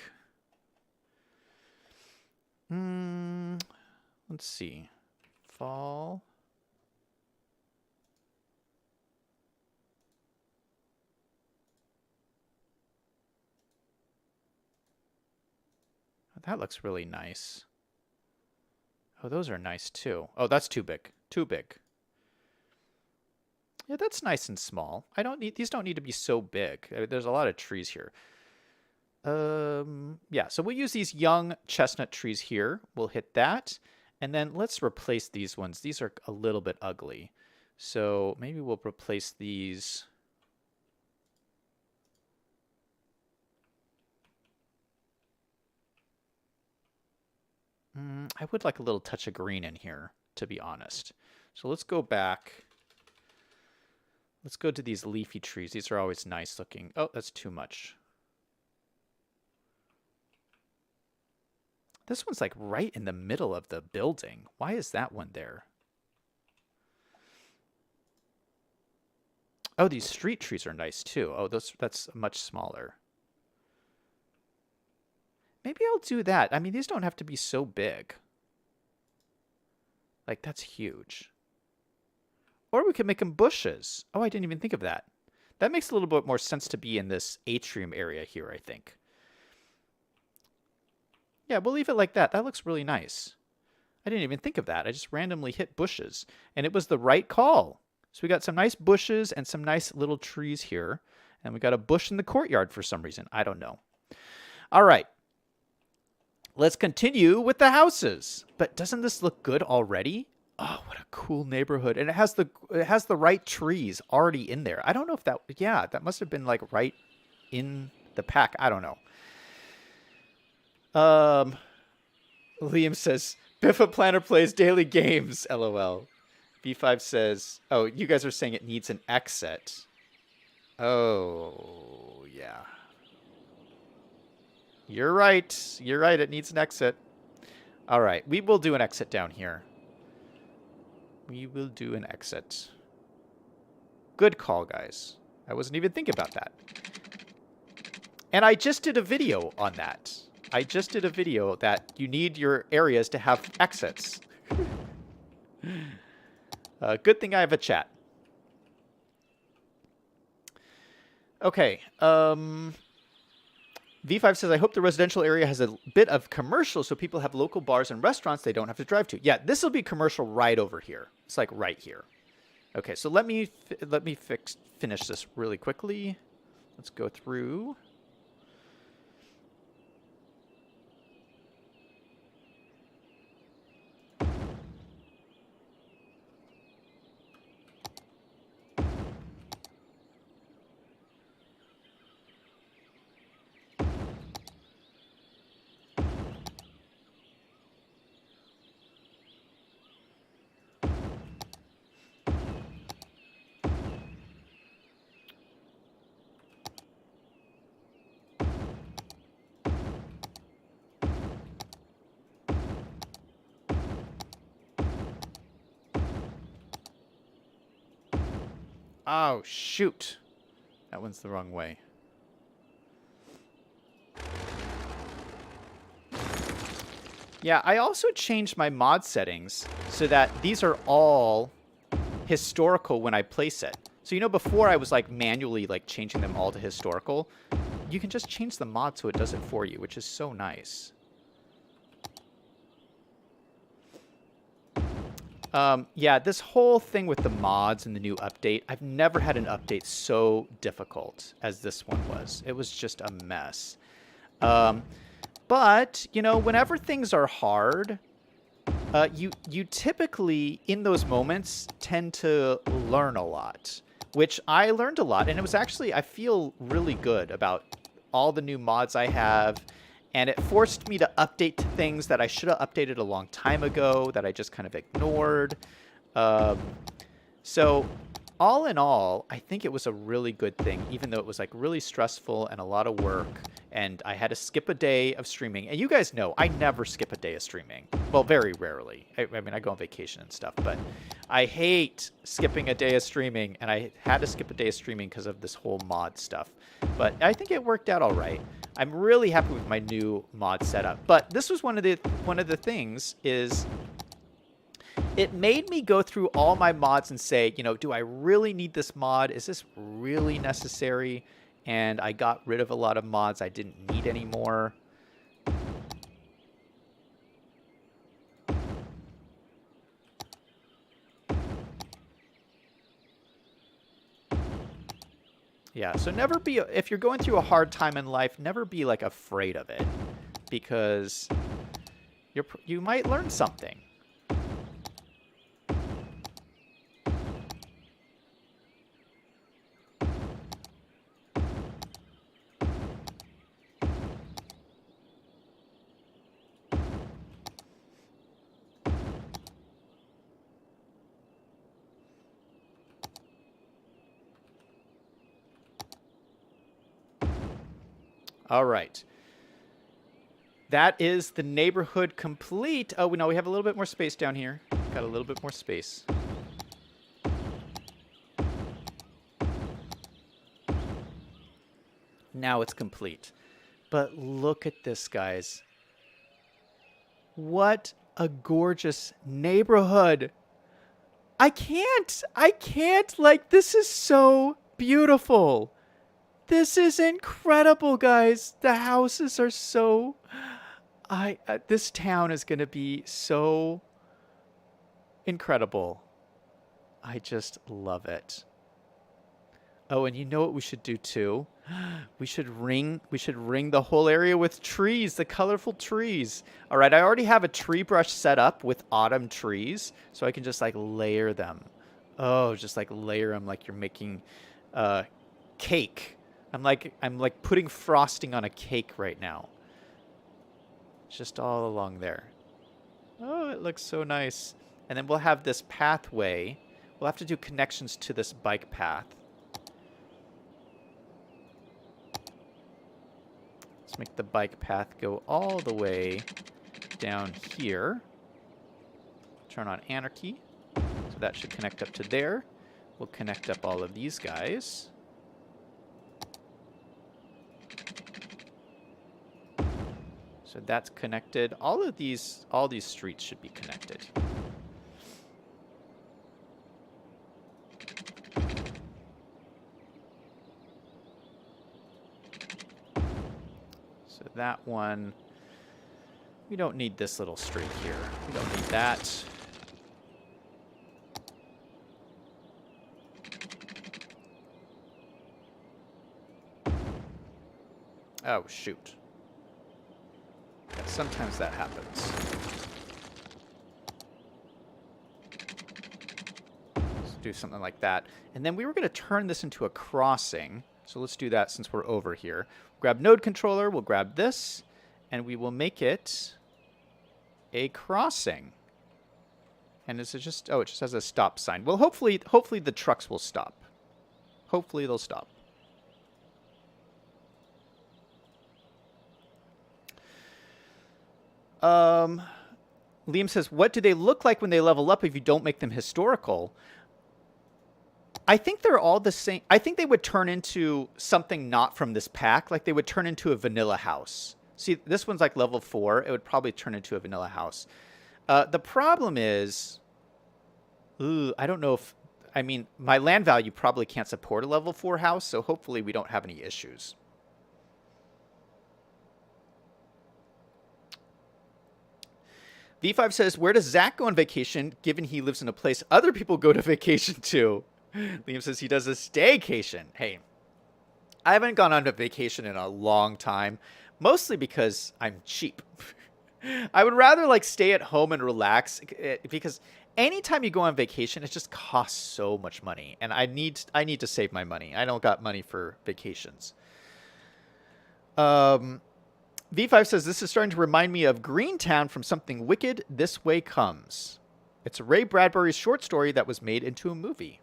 Let's see. Fall. That looks really nice. Oh, those are nice too. Oh, that's too big. Too big. Yeah, that's nice and small. These don't need to be so big. There's a lot of trees here. Yeah, so we'll use these young chestnut trees here. We'll hit that. And then let's replace these ones. These are a little bit ugly. So maybe we'll replace these. I would like a little touch of green in here, to be honest. So let's go back. Let's go to these leafy trees. These are always nice looking. Oh, that's too much. This one's like right in the middle of the building. Why is that one there? Oh, these street trees are nice too. Oh, that's much smaller. Maybe I'll do that. I mean, these don't have to be so big. Like, that's huge. Or we could make them bushes. Oh, I didn't even think of that. That makes a little bit more sense to be in this atrium area here, I think. Yeah, we'll leave it like that. That looks really nice. I didn't even think of that. I just randomly hit bushes. And it was the right call. So we got some nice bushes and some nice little trees here. And we got a bush in the courtyard for some reason. I don't know. All right. Let's continue with the houses. But doesn't this look good already? Oh, what a cool neighborhood. And it has the right trees already in there. I don't know if that, yeah, that must have been like right in the pack. I don't know. Liam says, Biffa Planner plays daily games, LOL. B5 says, oh, you guys are saying it needs an exit. Oh, yeah. You're right. You're right. It needs an exit. All right. We will do an exit down here. We will do an exit. Good call, guys. I wasn't even thinking about that. And I just did a video on that. I just did a video that you need your areas to have exits. Good thing I have a chat. Okay. V5 says, I hope the residential area has a bit of commercial so people have local bars and restaurants they don't have to drive to. Yeah, this will be commercial right over here. It's like right here. Okay, so let me finish this really quickly. Let's go through. Oh, shoot. That one's the wrong way. Yeah, I also changed my mod settings so that these are all historical when I place it. So, you know, before I was like manually like changing them all to historical. You can just change the mod so it does it for you, which is so nice. Yeah, this whole thing with the mods and the new update, I've never had an update so difficult as this one was. It was just a mess. But, you know, whenever things are hard, you typically, in those moments, tend to learn a lot. Which I learned a lot, and it was actually, I feel really good about all the new mods I have. And it forced me to update things that I should have updated a long time ago that I just kind of ignored. So all in all, I think it was a really good thing, even though it was like really stressful and a lot of work. And I had to skip a day of streaming. And you guys know, I never skip a day of streaming. Well, very rarely. I mean, I go on vacation and stuff, but I hate skipping a day of streaming. And I had to skip a day of streaming because of this whole mod stuff. But I think it worked out all right. I'm really happy with my new mod setup. But this was one of the things is it made me go through all my mods and say, you know, do I really need this mod? Is this really necessary? And I got rid of a lot of mods I didn't need anymore. Yeah, so never be, if you're going through a hard time in life, never be like afraid of it, because you might learn something. All right. That is the neighborhood complete. Oh, no, we have a little bit more space down here. Got a little bit more space. Now it's complete. But look at this, guys. What a gorgeous neighborhood. I can't. Like, this is so beautiful. This is incredible, guys. The houses are so... this town is going to be so incredible. I just love it. Oh, and you know what we should do too? We should ring the whole area with trees, the colorful trees. All right, I already have a tree brush set up with autumn trees, so I can just like layer them. Oh, just like layer them like you're making cake. I'm like putting frosting on a cake right now. Just all along there. Oh, it looks so nice. And then we'll have this pathway. We'll have to do connections to this bike path. Let's make the bike path go all the way down here. Turn on anarchy. So that should connect up to there. We'll connect up all of these guys. So that's connected. All these streets should be connected. So that one, we don't need this little street here. We don't need that. Oh, shoot. Yeah, sometimes that happens. Let's do something like that. And then we were going to turn this into a crossing. So let's do that since we're over here. Grab node controller, we'll grab this, and we will make it a crossing. And is it just, oh, it just has a stop sign. Well, hopefully the trucks will stop. Hopefully they'll stop. Liam says, what do they look like when they level up if you don't make them historical? I think they're all the same. I think they would turn into something not from this pack. Like they would turn into a vanilla house. See, this one's like level 4. It would probably turn into a vanilla house. The problem is, I don't know if, I mean, my land value probably can't support a level 4 house. So hopefully we don't have any issues. V5 says, where does Zach go on vacation, given he lives in a place other people go to vacation to? Liam says he does a staycation. Hey, I haven't gone on a vacation in a long time, mostly because I'm cheap. I would rather like stay at home and relax, because anytime you go on vacation, it just costs so much money, and I need to save my money. I don't got money for vacations. V5 says, this is starting to remind me of Greentown from Something Wicked, This Way Comes. It's Ray Bradbury's short story that was made into a movie.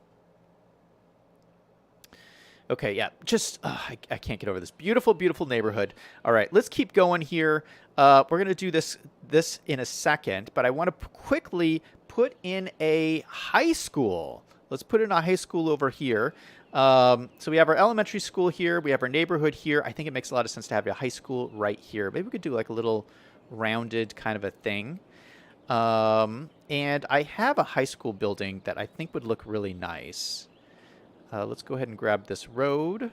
Okay, yeah, just I can't get over this beautiful, beautiful neighborhood. All right, let's keep going here. We're gonna do this in a second, but I want to quickly put in a high school. Let's put in a high school over here. So we have our elementary school here. We have our neighborhood here. I think it makes a lot of sense to have a high school right here. Maybe we could do like a little rounded kind of a thing. And I have a high school building that I think would look really nice. Let's go ahead and grab this road.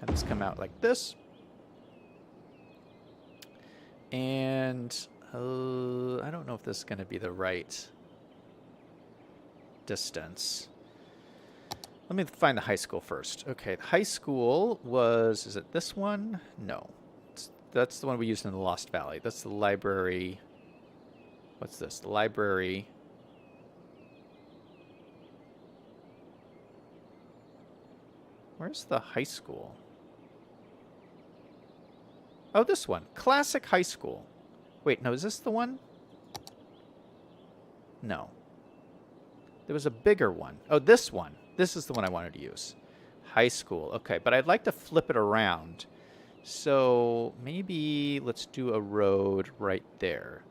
Have this come out like this. And I don't know if this is going to be the right distance. Let me find the high school first. Okay, the high school was, is it this one? No. That's the one we used in the Lost Valley. That's the library. What's this? The library. Where's the high school? Oh, this one. Classic High School. Wait, no, is this the one? No. There was a bigger one. Oh, this one. This is the one I wanted to use. High School. Okay, but I'd like to flip it around. So maybe let's do a road right there.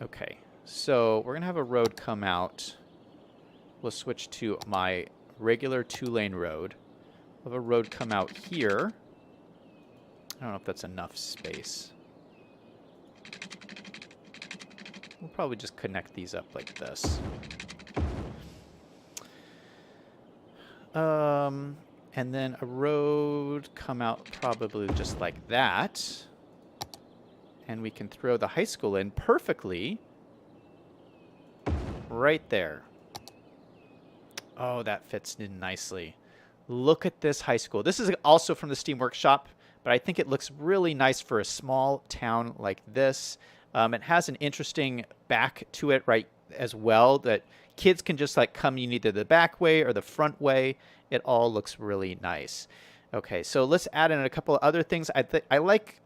Okay, so we're going to have a road come out. We'll switch to my regular 2-lane road. We'll have a road come out here. I don't know if that's enough space. We'll probably just connect these up like this. And then a road come out probably just like that. And we can throw the high school in perfectly right there. Oh, that fits in nicely. Look at this high school. This is also from the Steam Workshop, but I think it looks really nice for a small town like this. It has an interesting back to it right as well that kids can just like come in either the back way or the front way. It all looks really nice. Okay, so let's add in a couple of other things. I like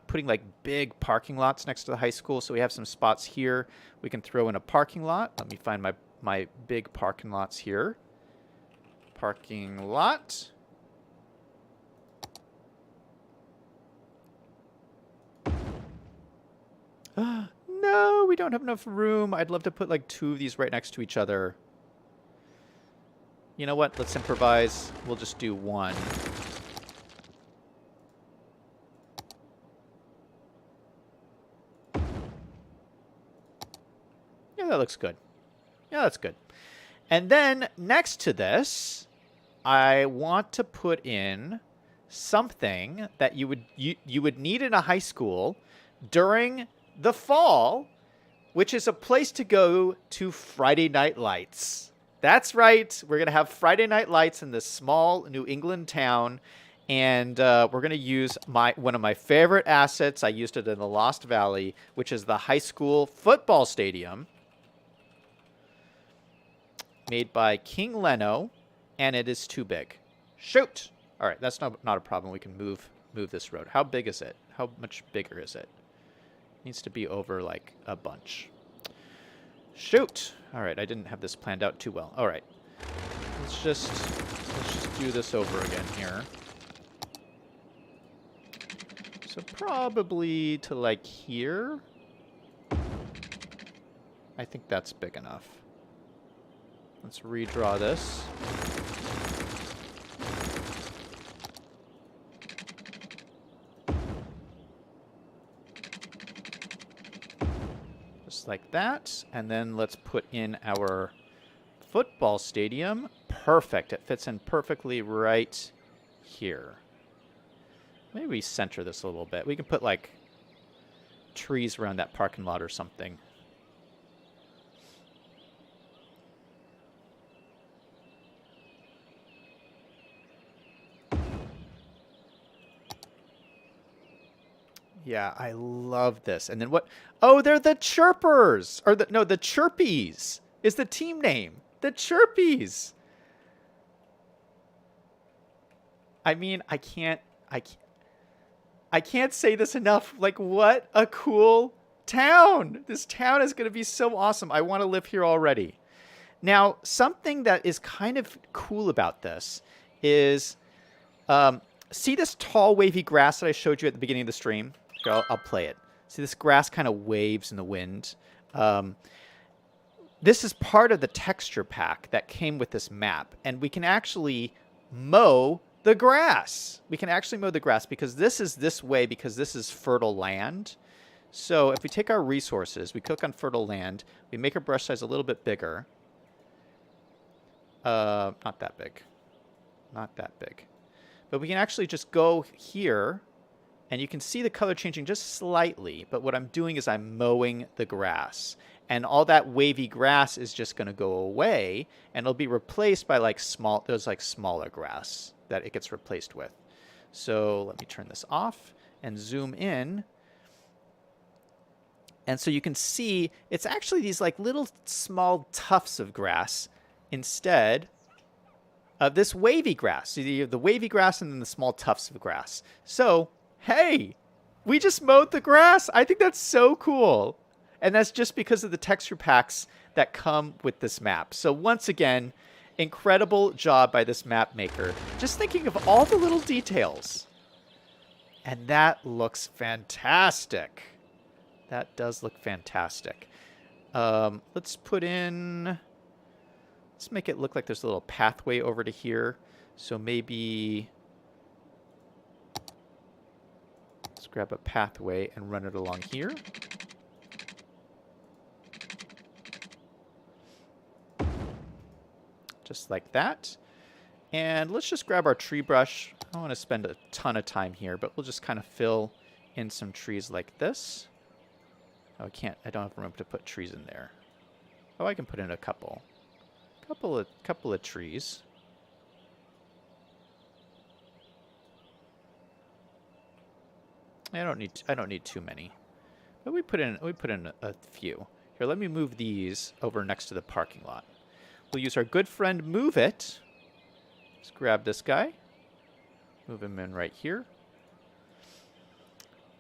putting like big parking lots next to the high school. So we have some spots here. We can throw in a parking lot. Let me find my big parking lots here. Parking lot. No, we don't have enough room. I'd love to put like 2 of these right next to each other. You know what? Let's improvise. We'll just do 1. Yeah, that looks good. Yeah, that's good. And then next to this, I want to put in something that you would need in a high school during the fall, which is a place to go to Friday Night Lights. That's right. We're going to have Friday Night Lights in this small New England town. And we're going to use one of my favorite assets. I used it in the Lost Valley, which is the high school football stadium. Made by King Leno, and it is too big. Shoot! All right, that's not a problem. We can move this road. How big is it? How much bigger is it? Needs to be over like a bunch. Shoot! All right, I didn't have this planned out too well. All right, let's just do this over again here. So probably to like here. I think that's big enough. Let's redraw this. Just like that. And then let's put in our football stadium. Perfect. It fits in perfectly right here. Maybe we center this a little bit. We can put like trees around that parking lot or something. Yeah, I love this. And then what? Oh, they're the Chirpers. Or the Chirpies is the team name. The Chirpies. I mean, I can't say this enough. Like, what a cool town. This town is going to be so awesome. I want to live here already. Now, something that is kind of cool about this is, see this tall wavy grass that I showed you at the beginning of the stream? Here, I'll play it. See this grass kind of waves in the wind. This is part of the texture pack that came with this map, and we can actually mow the grass. We can actually mow the grass because this is this way because this is fertile land. So if we take our resources, we click on fertile land, we make our brush size a little bit bigger. Not that big. Not that big. But we can actually just go here, and you can see the color changing just slightly. But what I'm doing is I'm mowing the grass. And all that wavy grass is just going to go away, and it'll be replaced by like smaller grass that it gets replaced with. So let me turn this off and zoom in. And so you can see it's actually these like little small tufts of grass instead of this wavy grass. So you have the wavy grass and then the small tufts of grass. So, hey, we just mowed the grass. I think that's so cool. And that's just because of the texture packs that come with this map. So once again, incredible job by this map maker. Just thinking of all the little details. And that looks fantastic. That does look fantastic. Let's put in... Let's make it look like there's a little pathway over to here. So maybe... Let's grab a pathway and run it along here. Just like that. And let's just grab our tree brush. I don't want to spend a ton of time here, but we'll just kind of fill in some trees like this. Oh, I don't have room to put trees in there. Oh, I can put in a couple. Couple of trees. I don't need too many. But we put in a few. Here, let me move these over next to the parking lot. We'll use our good friend Move It. Let's grab this guy. Move him in right here.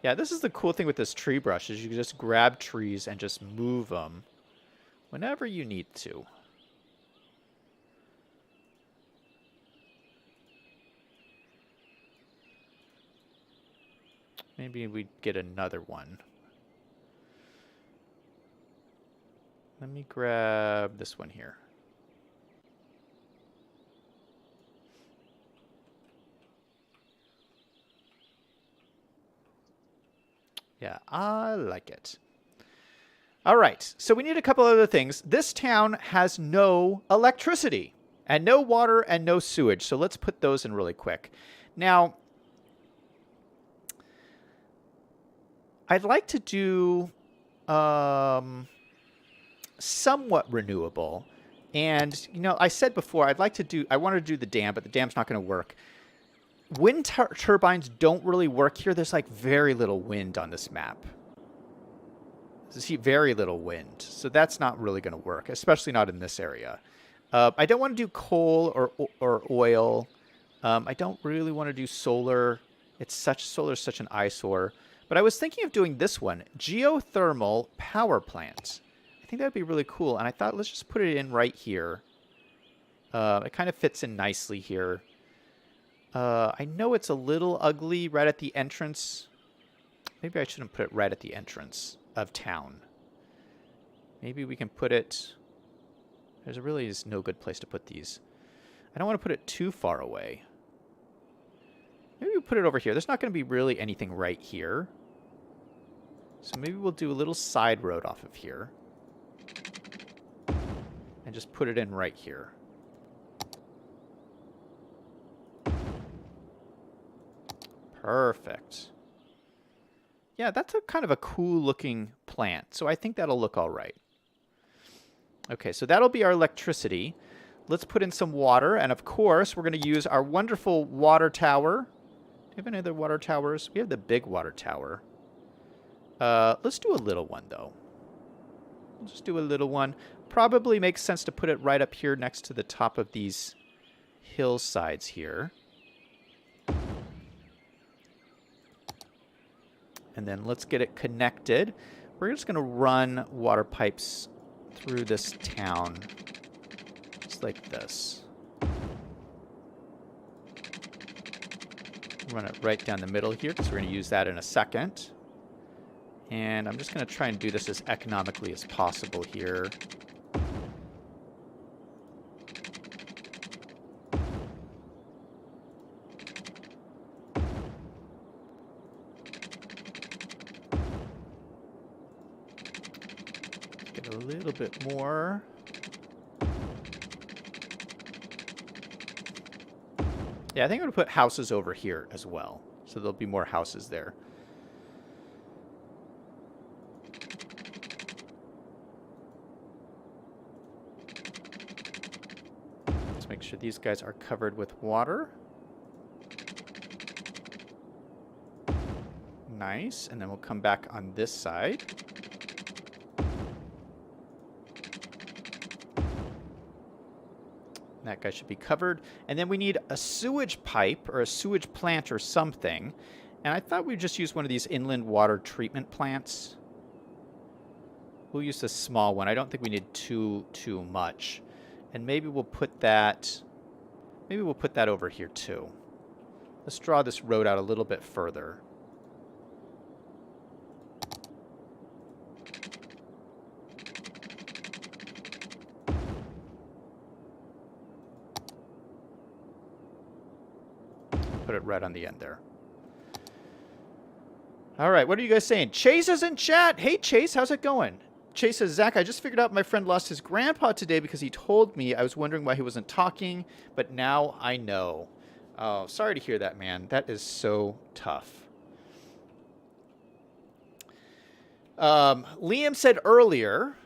Yeah, this is the cool thing with this tree brush is you can just grab trees and just move them whenever you need to. Maybe we get another one. Let me grab this one here. Yeah, I like it. All right, so we need a couple other things. This town has no electricity and no water and no sewage, so let's put those in really quick. Now, I'd like to do somewhat renewable. And, you know, I said before, I want to do the dam, but the dam's not going to work. Wind turbines don't really work here. There's like very little wind on this map. You see very little wind. So that's not really going to work, especially not in this area. I don't want to do coal or oil. I don't really want to do solar. Solar's such an eyesore. But I was thinking of doing this one, geothermal power plant. I think that would be really cool. And I thought, let's just put it in right here. It kind of fits in nicely here. I know it's a little ugly right at the entrance. Maybe I shouldn't put it right at the entrance of town. Maybe we can put it... There really is no good place to put these. I don't want to put it too far away. Maybe we'll put it over here. There's not going to be really anything right here. So maybe we'll do a little side road off of here. And just put it in right here. Perfect. Yeah, that's kind of a cool looking plant. So I think that'll look all right. Okay, so that'll be our electricity. Let's put in some water. And of course, we're going to use our wonderful water tower. Do you have any other water towers? We have the big water tower. Let's do a little one, though. We'll just do a little one. Probably makes sense to put it right up here next to the top of these hillsides here. And then let's get it connected we're just going to run water pipes through this town. Just like this. Run it right down the middle here because we're going to use that in a second. And I'm just going to try and do this as economically as possible here. Get a little bit more. Yeah, I think I'm going to put houses over here as well. So there'll be more houses there. Let's make sure these guys are covered with water. Nice. And then we'll come back on this side. That guy should be covered. And then we need a sewage pipe or a sewage plant or something. And I thought we'd just use one of these inland water treatment plants. We'll use this small one. I don't think we need too much. And maybe we'll put that over here too. Let's draw this road out a little bit further. Put it right on the end there. All right, what are you guys saying? Chase is in chat. Hey, Chase, how's it going? Chase says, Zach, I just figured out my friend lost his grandpa today because he told me. I was wondering why he wasn't talking, but now I know. Oh, sorry to hear that, man. That is so tough. Liam said earlier,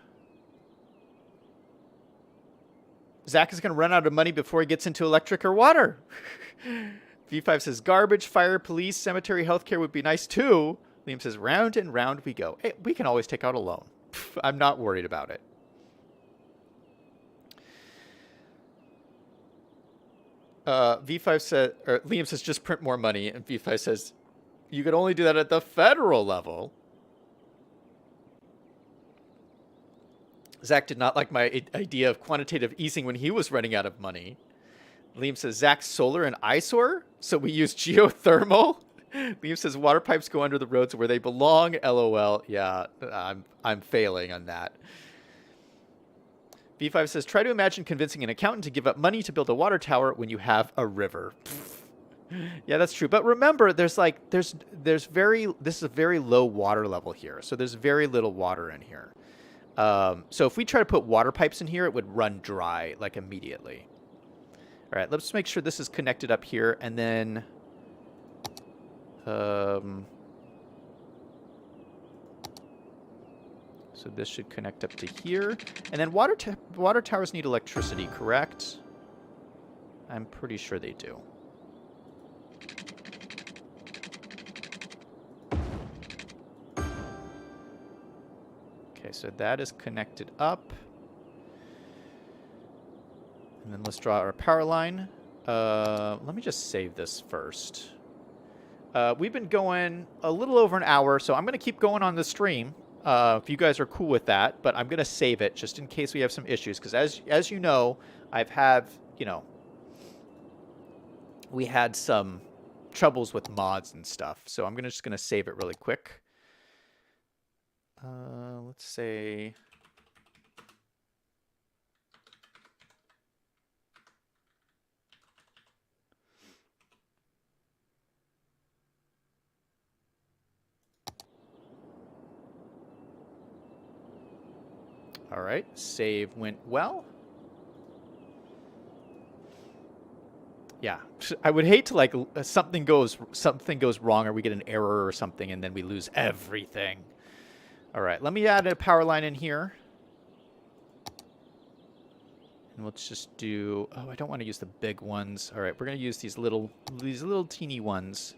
Zach is going to run out of money before he gets into electric or water. V5 says, garbage, fire, police, cemetery, healthcare would be nice too. Liam says, round and round we go. Hey, we can always take out a loan. I'm not worried about it. V5 said, or Liam says, just print more money. And V5 says, you could only do that at the federal level. Zach did not like my idea of quantitative easing when he was running out of money. Liam says, Zach's solar and eyesore, so we use geothermal. Liam says, water pipes go under the roads where they belong. LOL. Yeah, I'm failing on that. V5 says, try to imagine convincing an accountant to give up money to build a water tower when you have a river. Yeah, that's true. But remember, this is a very low water level here. So there's very little water in here. So if we try to put water pipes in here, it would run dry like immediately. All right, let's make sure this is connected up here, and then so this should connect up to here, and then water towers need electricity, correct? I'm pretty sure they do. Okay, so that is connected up. And then let's draw our power line. Let me just save this first. We've been going a little over an hour, so I'm going to keep going on the stream if you guys are cool with that. But I'm going to save it just in case we have some issues. Because as you know, we had some troubles with mods and stuff. So I'm just going to save it really quick. Let's say... All right, save went well. Yeah, I would hate to something goes wrong or we get an error or something and then we lose everything. All right, let me add a power line in here. And let's just do, oh, I don't want to use the big ones. All right, we're going to use these little teeny ones.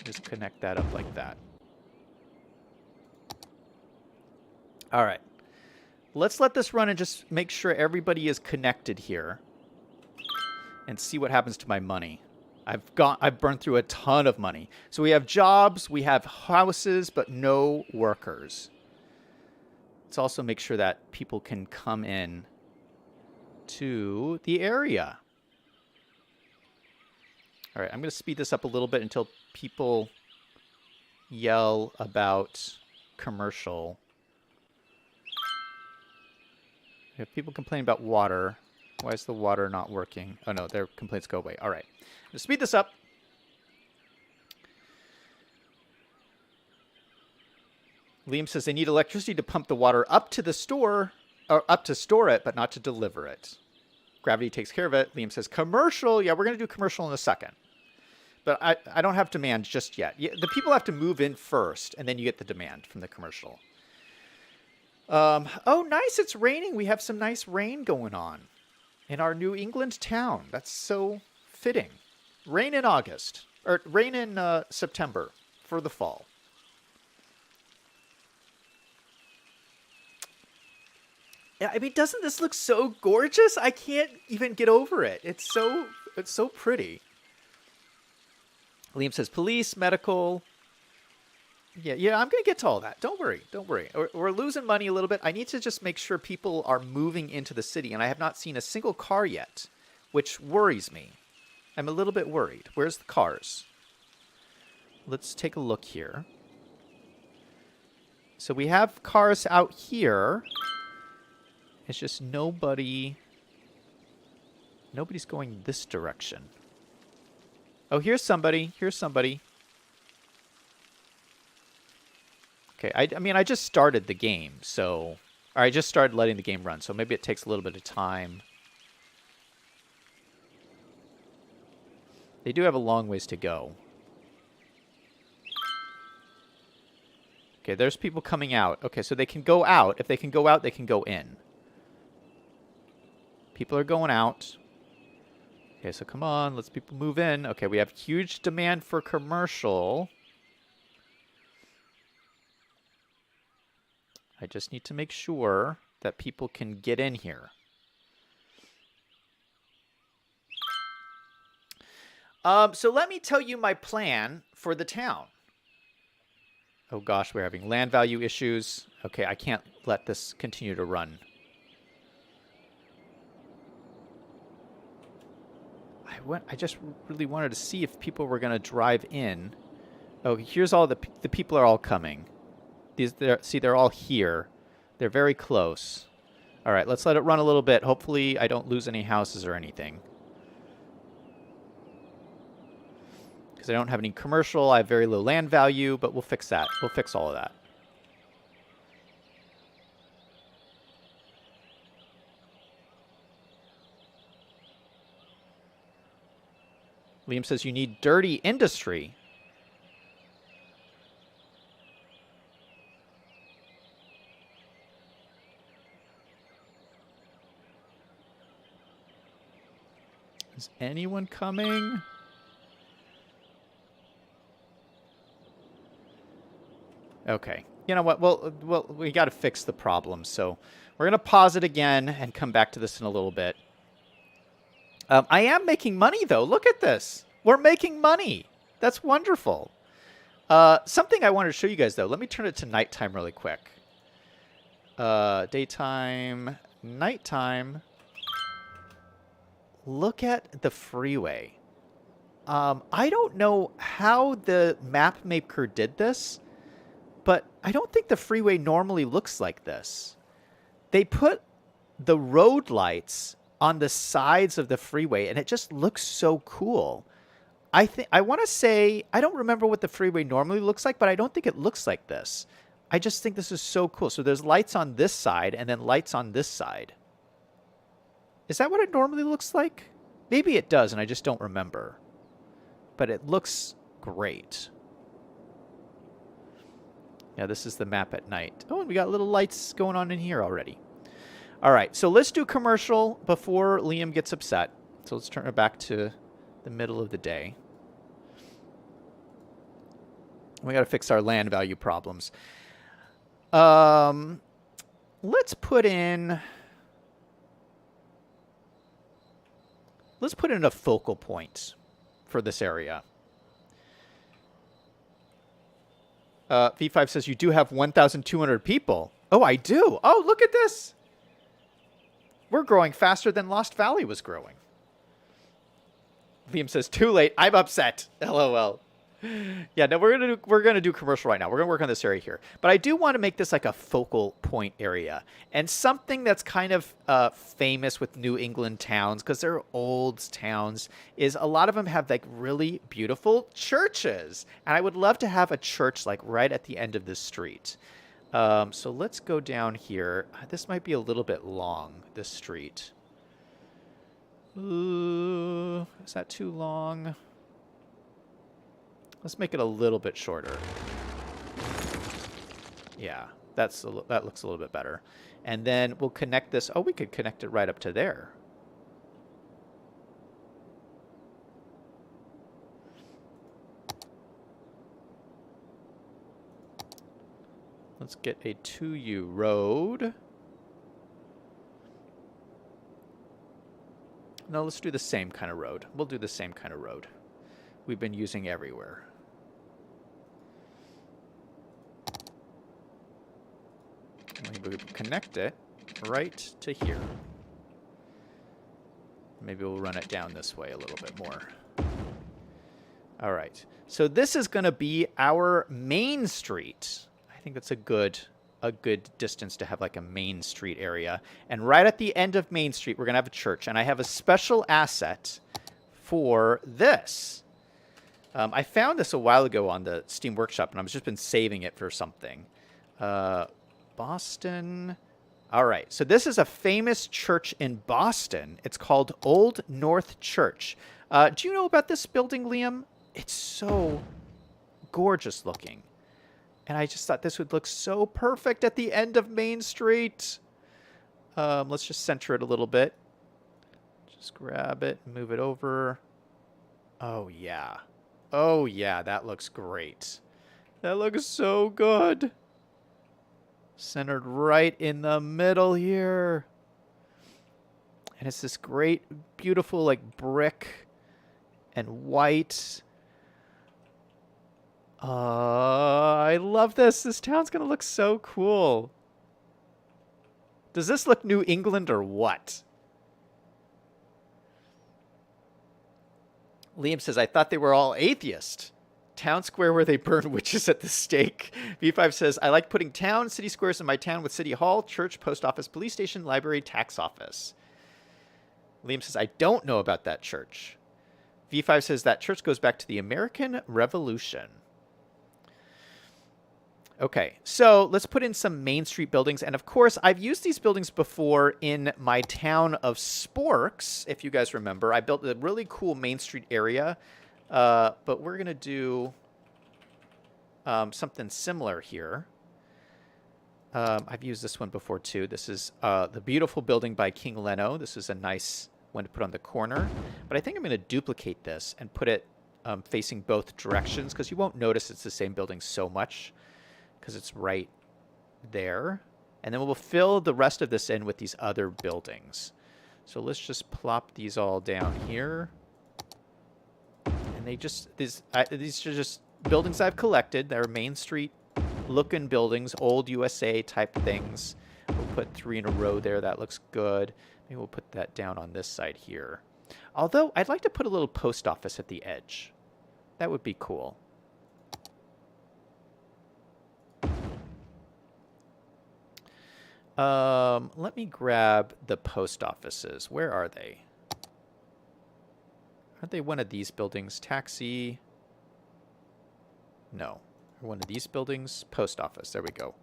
Just connect that up like that. All right, let's let this run and just make sure everybody is connected here and see what happens to my money. I've burned through a ton of money. So we have jobs, we have houses, but no workers. Let's also make sure that people can come in to the area. All right, I'm going to speed this up a little bit until people yell about commercial. We have people complaining about water. Why is the water not working? Oh, no, their complaints go away. All right. Let's speed this up. Liam says they need electricity to pump the water up to the store, or up to store it, but not to deliver it. Gravity takes care of it. Liam says commercial. Yeah, we're going to do commercial in a second. But I don't have demand just yet. The people have to move in first, and then you get the demand from the commercial. Oh, nice. It's raining. We have some nice rain going on in our New England town. That's so fitting. Rain in August. Or rain in September for the fall. Yeah, I mean, doesn't this look so gorgeous? I can't even get over it. It's so pretty. Liam says police, medical. Yeah, I'm going to get to all that. Don't worry. We're losing money a little bit. I need to just make sure people are moving into the city, and I have not seen a single car yet, which worries me. I'm a little bit worried. Where's the cars? Let's take a look here. So we have cars out here. It's just nobody's going this direction. Oh, here's somebody. Okay, I mean, I just started the game, so... Or I just started letting the game run, so maybe it takes a little bit of time. They do have a long ways to go. Okay, there's people coming out. Okay, so they can go out. If they can go out, they can go in. People are going out. Okay, so come on, let's people move in. Okay, we have huge demand for commercial. I just need to make sure that people can get in here. So let me tell you my plan for the town. Oh gosh, we're having land value issues. Okay, I can't let this continue to run. I just really wanted to see if people were going to drive in. Oh, here's all the people are all coming. They're all here. They're very close. All right, let's let it run a little bit. Hopefully I don't lose any houses or anything. Because I don't have any commercial. I have very low land value, but we'll fix that. We'll fix all of that. Liam says you need dirty industry. Is anyone coming? Okay. You know what? Well, we got to fix the problem. So we're going to pause it again and come back to this in a little bit. I am making money, though. Look at this. We're making money. That's wonderful. Something I wanted to show you guys, though. Let me turn it to nighttime really quick. Daytime, nighttime. Look at the freeway. I don't know how the map maker did this, but I don't think the freeway normally looks like this. They put the road lights on the sides of the freeway, and it just looks so cool. I want to say, I don't remember what the freeway normally looks like, but I don't think it looks like this. I just think this is so cool. So there's lights on this side and then lights on this side. Is that what it normally looks like? Maybe it does, and I just don't remember. But it looks great. Yeah, this is the map at night. Oh, and we got little lights going on in here already. All right, so let's do commercial before Liam gets upset. So let's turn it back to the middle of the day. We got to fix our land value problems. Let's put in a focal point for this area. V5 says you do have 1,200 people. Oh, I do. Oh, look at this. We're growing faster than Lost Valley was growing. Liam says, too late. I'm upset. LOL. Yeah, no, we're gonna do commercial right now. We're gonna work on this area here, but I do want to make this like a focal point area, and something that's kind of famous with New England towns, because they're old towns, is a lot of them have like really beautiful churches, and I would love to have a church like right at the end of this street. So let's go down here. This might be a little bit long, this street. Ooh, is that too long? Let's make it a little bit shorter. Yeah, that looks a little bit better. And then we'll connect this. Oh, we could connect it right up to there. Let's get a 2U road. No, let's do the same kind of road. We'll do the same kind of road we've been using everywhere. Maybe we connect it right to here. Maybe we'll run it down this way a little bit more. All right. So this is going to be our main street. I think that's a good distance to have like a main street area. And right at the end of Main Street, we're going to have a church. And I have a special asset for this. I found this a while ago on the Steam Workshop, and I've just been saving it for something. Boston. All right. So this is a famous church in Boston. It's called Old North Church. Do you know about this building, Liam? It's so gorgeous looking. And I just thought this would look so perfect at the end of Main Street. Let's just center it a little bit. Just grab it, move it over. Oh, yeah. Oh, yeah, that looks great. That looks so good. Centered right in the middle here. And it's this great, beautiful, like, brick and white. I love this. This town's going to look so cool. Does this look New England or what? Liam says, I thought they were all atheist. Town square where they burn witches at the stake. V5 says, I like putting town, city squares in my town with city hall, church, post office, police station, library, tax office. Liam says, I don't know about that church. V5 says, that church goes back to the American Revolution. Okay, so let's put in some Main Street buildings. And of course, I've used these buildings before in my town of Sporks. If you guys remember, I built a really cool Main Street area. But we're going to do something similar here. I've used this one before, too. This is the beautiful building by King Leno. This is a nice one to put on the corner. But I think I'm going to duplicate this and put it facing both directions, because you won't notice it's the same building so much, because it's right there. And then we'll fill the rest of this in with these other buildings. So let's just plop these all down here. And they just, these are just buildings I've collected. They're Main Street looking buildings, old USA type things. We'll put 3 in a row there. That looks good. Maybe we'll put that down on this side here. Although I'd like to put a little post office at the edge. That would be cool. Let me grab the post offices. Where are they? Aren't they one of these buildings? Taxi. No. One of these buildings. Post office. There we go.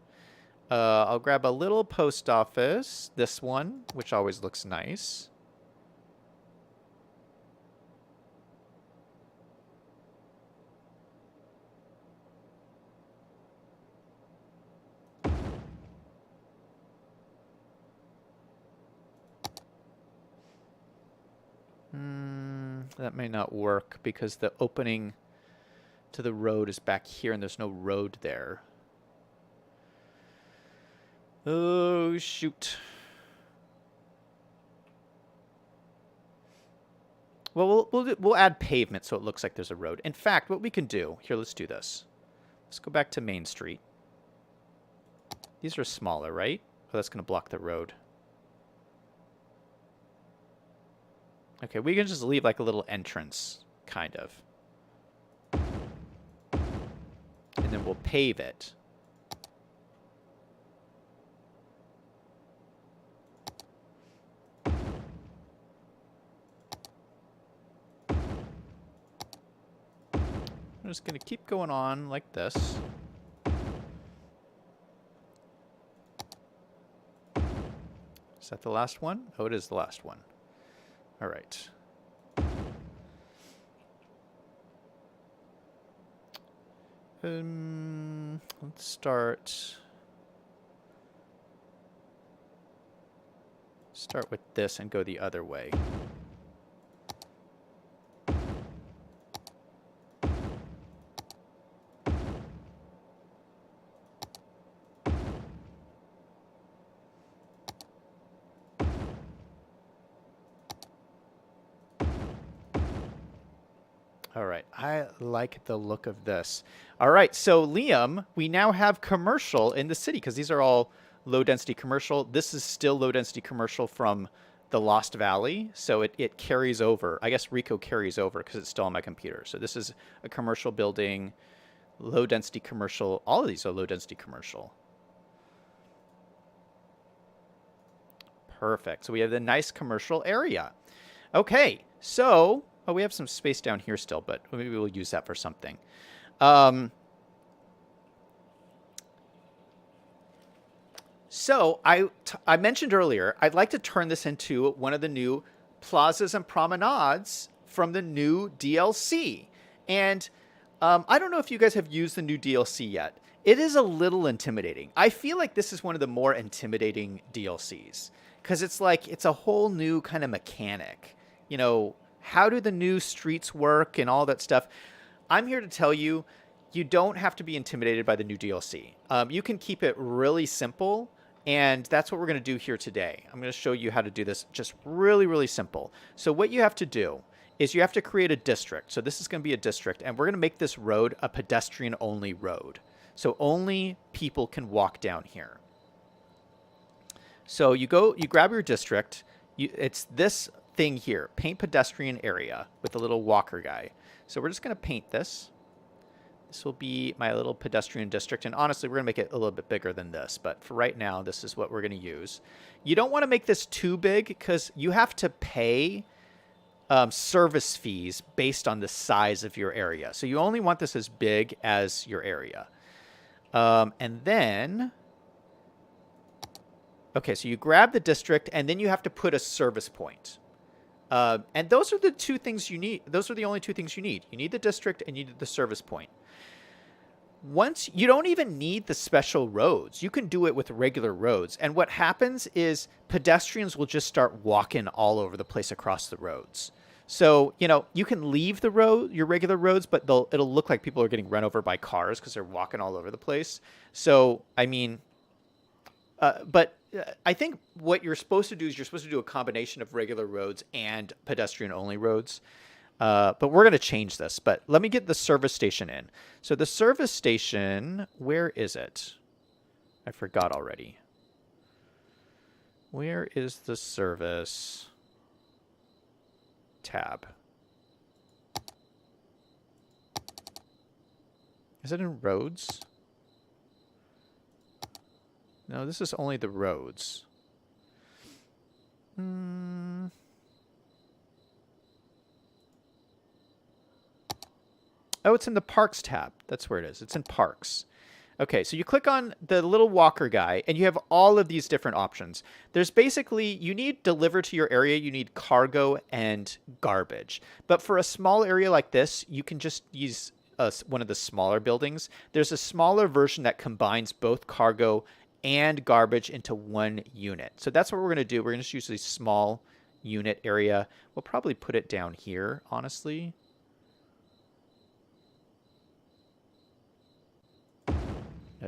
I'll grab a little post office. This one, which always looks nice. That may not work because the opening to the road is back here and there's no road there. Oh, shoot. Well, we'll add pavement so it looks like there's a road. In fact, what we can do... Here, let's do this. Let's go back to Main Street. These are smaller, right? Oh, that's going to block the road. Okay, we can just leave like a little entrance, kind of. And then we'll pave it. I'm just going to keep going on like this. Is that the last one? Oh, it is the last one. All right. Let's start with this and go the other way. All right, I like the look of this. All right, so Liam, we now have commercial in the city because these are all low-density commercial. This is still low-density commercial from the Lost Valley, so it carries over. I guess Rico carries over because it's still on my computer. So this is a commercial building, low-density commercial. All of these are low-density commercial. Perfect. So we have the nice commercial area. Okay, so... Oh, we have some space down here still, but maybe we'll use that for something. So I mentioned earlier, I'd like to turn this into one of the new plazas and promenades from the new DLC. And I don't know if you guys have used the new DLC yet. It is a little intimidating. I feel like this is one of the more intimidating DLCs because it's like it's a whole new kind of mechanic. You know, how do the new streets work and all that stuff? I'm here to tell you, you don't have to be intimidated by the new DLC. You can keep it really simple, and that's what we're going to do here today. I'm going to show you how to do this just really, really simple. So what you have to do is you have to create a district. So this is going to be a district, and we're going to make this road a pedestrian-only road. So only people can walk down here. So you grab your district. It's this thing here, paint pedestrian area with a little walker guy. So we're just going to paint this. This will be my little pedestrian district. And honestly, we're going to make it a little bit bigger than this. But for right now, this is what we're going to use. You don't want to make this too big because you have to pay service fees based on the size of your area. So you only want this as big as your area. And then... Okay, so you grab the district, and then you have to put a service point. And those are the two things you need. Those are the only two things you need. You need the district and you need the service point. Once you don't even need the special roads. You can do it with regular roads. And what happens is pedestrians will just start walking all over the place across the roads. So, you know, you can leave the road, your regular roads, but it'll look like people are getting run over by cars because they're walking all over the place. So, I mean, I think what you're supposed to do is you're supposed to do a combination of regular roads and pedestrian-only roads. But we're going to change this. But let me get the service station in. So the service station, where is it? I forgot already. Where is the service tab? Is it in roads? No, this is only the roads. Oh, it's in the Parks tab. That's where it is. It's in Parks. Okay, so you click on the little walker guy, and you have all of these different options. There's basically, you need deliver to your area, you need cargo and garbage. But for a small area like this, you can just use one of the smaller buildings. There's a smaller version that combines both cargo and garbage into one unit. So that's what we're going to do. We're going to use a small unit area. We'll probably put it down here, honestly.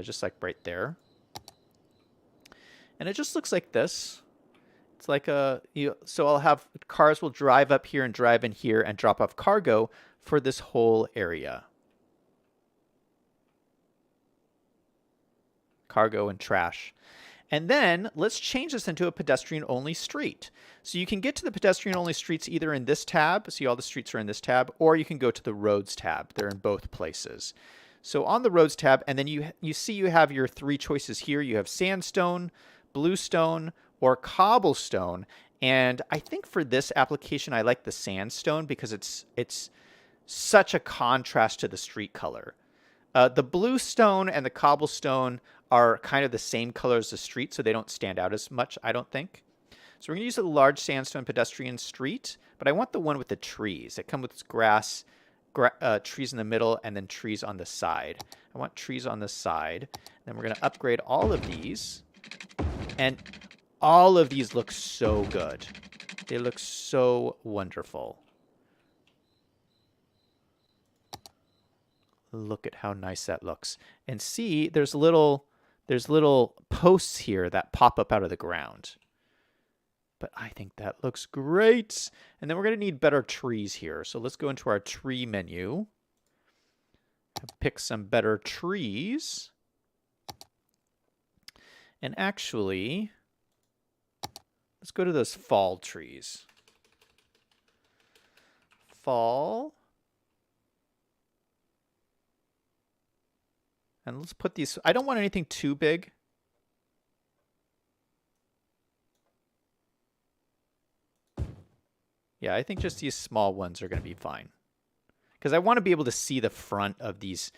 Just like right there. And it just looks like this. It's like so I'll have cars will drive up here and drive in here and drop off cargo for this whole area. Cargo and trash. And then let's change this into a pedestrian-only street. So you can get to the pedestrian-only streets either in this tab. See, all the streets are in this tab, or you can go to the roads tab. They're in both places. So on the roads tab, and then you see you have your three choices here. You have sandstone, bluestone, or cobblestone. And I think for this application, I like the sandstone because it's such a contrast to the street color. The bluestone and the cobblestone are kind of the same color as the street, so they don't stand out as much, I don't think. So we're going to use a large sandstone pedestrian street, but I want the one with the trees. It comes with grass, trees in the middle, and then trees on the side. I want trees on the side. Then we're going to upgrade all of these. And all of these look so good. They look so wonderful. Look at how nice that looks. And see, there's little posts here that pop up out of the ground. But I think that looks great. And then we're going to need better trees here. So let's go into our tree menu. Pick some better trees. And actually, let's go to those fall trees. Fall. And let's put these, I don't want anything too big. Yeah, I think just these small ones are going to be fine. Because I want to be able to see the front of these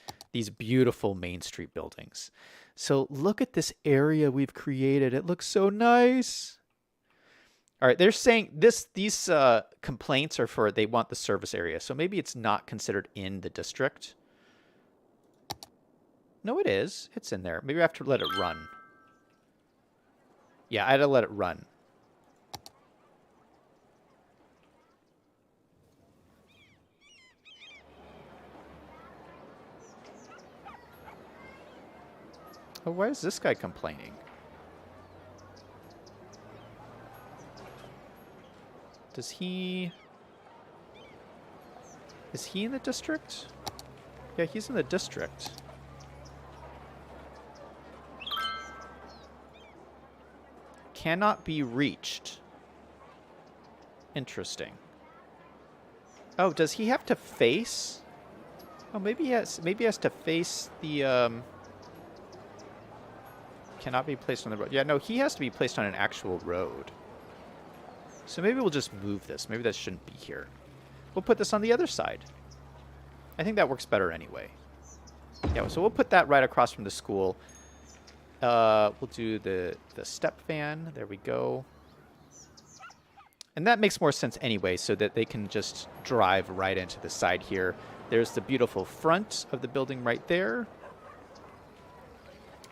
beautiful Main Street buildings. So look at this area we've created. It looks so nice. All right, they're saying these complaints are for, they want the service area. So maybe it's not considered in the district. No, it is. It's in there. Maybe I have to let it run. Yeah, I had to let it run. Oh, why is this guy complaining? Is he in the district? Yeah, he's in the district. Cannot be reached. Interesting. Oh, does he have to face? Oh, maybe he has to face the cannot be placed on the road. Yeah, no, he has to be placed on an actual road. So maybe we'll just move this. Maybe that shouldn't be here. We'll put this on the other side. I think that works better anyway. Yeah, so we'll put that right across from the school. We'll do the step fan. There we go. And that makes more sense anyway, so that they can just drive right into the side here. There's the beautiful front of the building right there.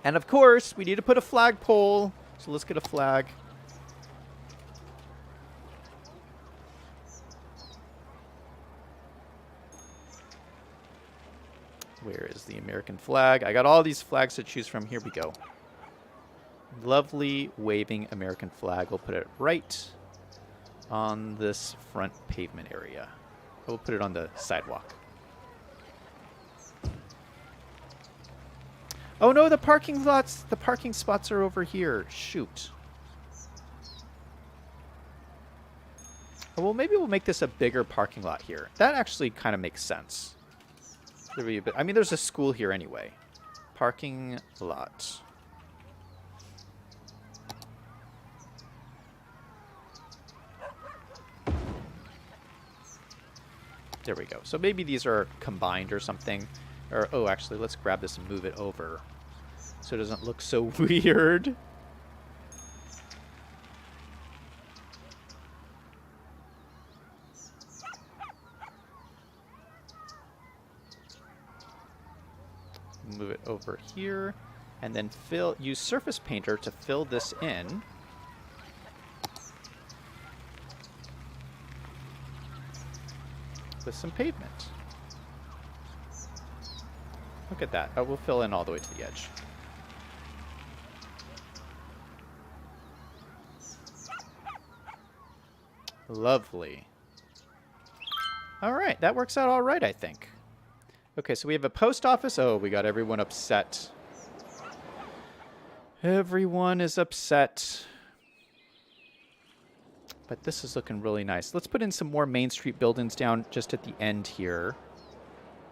And of course, we need to put a flagpole. So let's get a flag. Where is the American flag? I got all these flags to choose from. Here we go. Lovely waving American flag. We'll put it right on this front pavement area. We'll put it on the sidewalk. Oh no, the parking spots are over here. Shoot. Oh, well, maybe we'll make this a bigger parking lot here. That actually kind of makes sense. I mean, there's a school here anyway. Parking lot. There we go. So maybe these are combined or something. Or, oh, actually, let's grab this and move it over so it doesn't look so weird. Move it over here, and then use Surface Painter to fill this in. With some pavement. Look at that. Oh, we'll fill in all the way to the edge. Lovely. All right, that works out all right, I think. Okay, so we have a post office. Oh, we got everyone upset. Everyone is upset. But this is looking really nice. Let's put in some more Main Street buildings down just at the end here.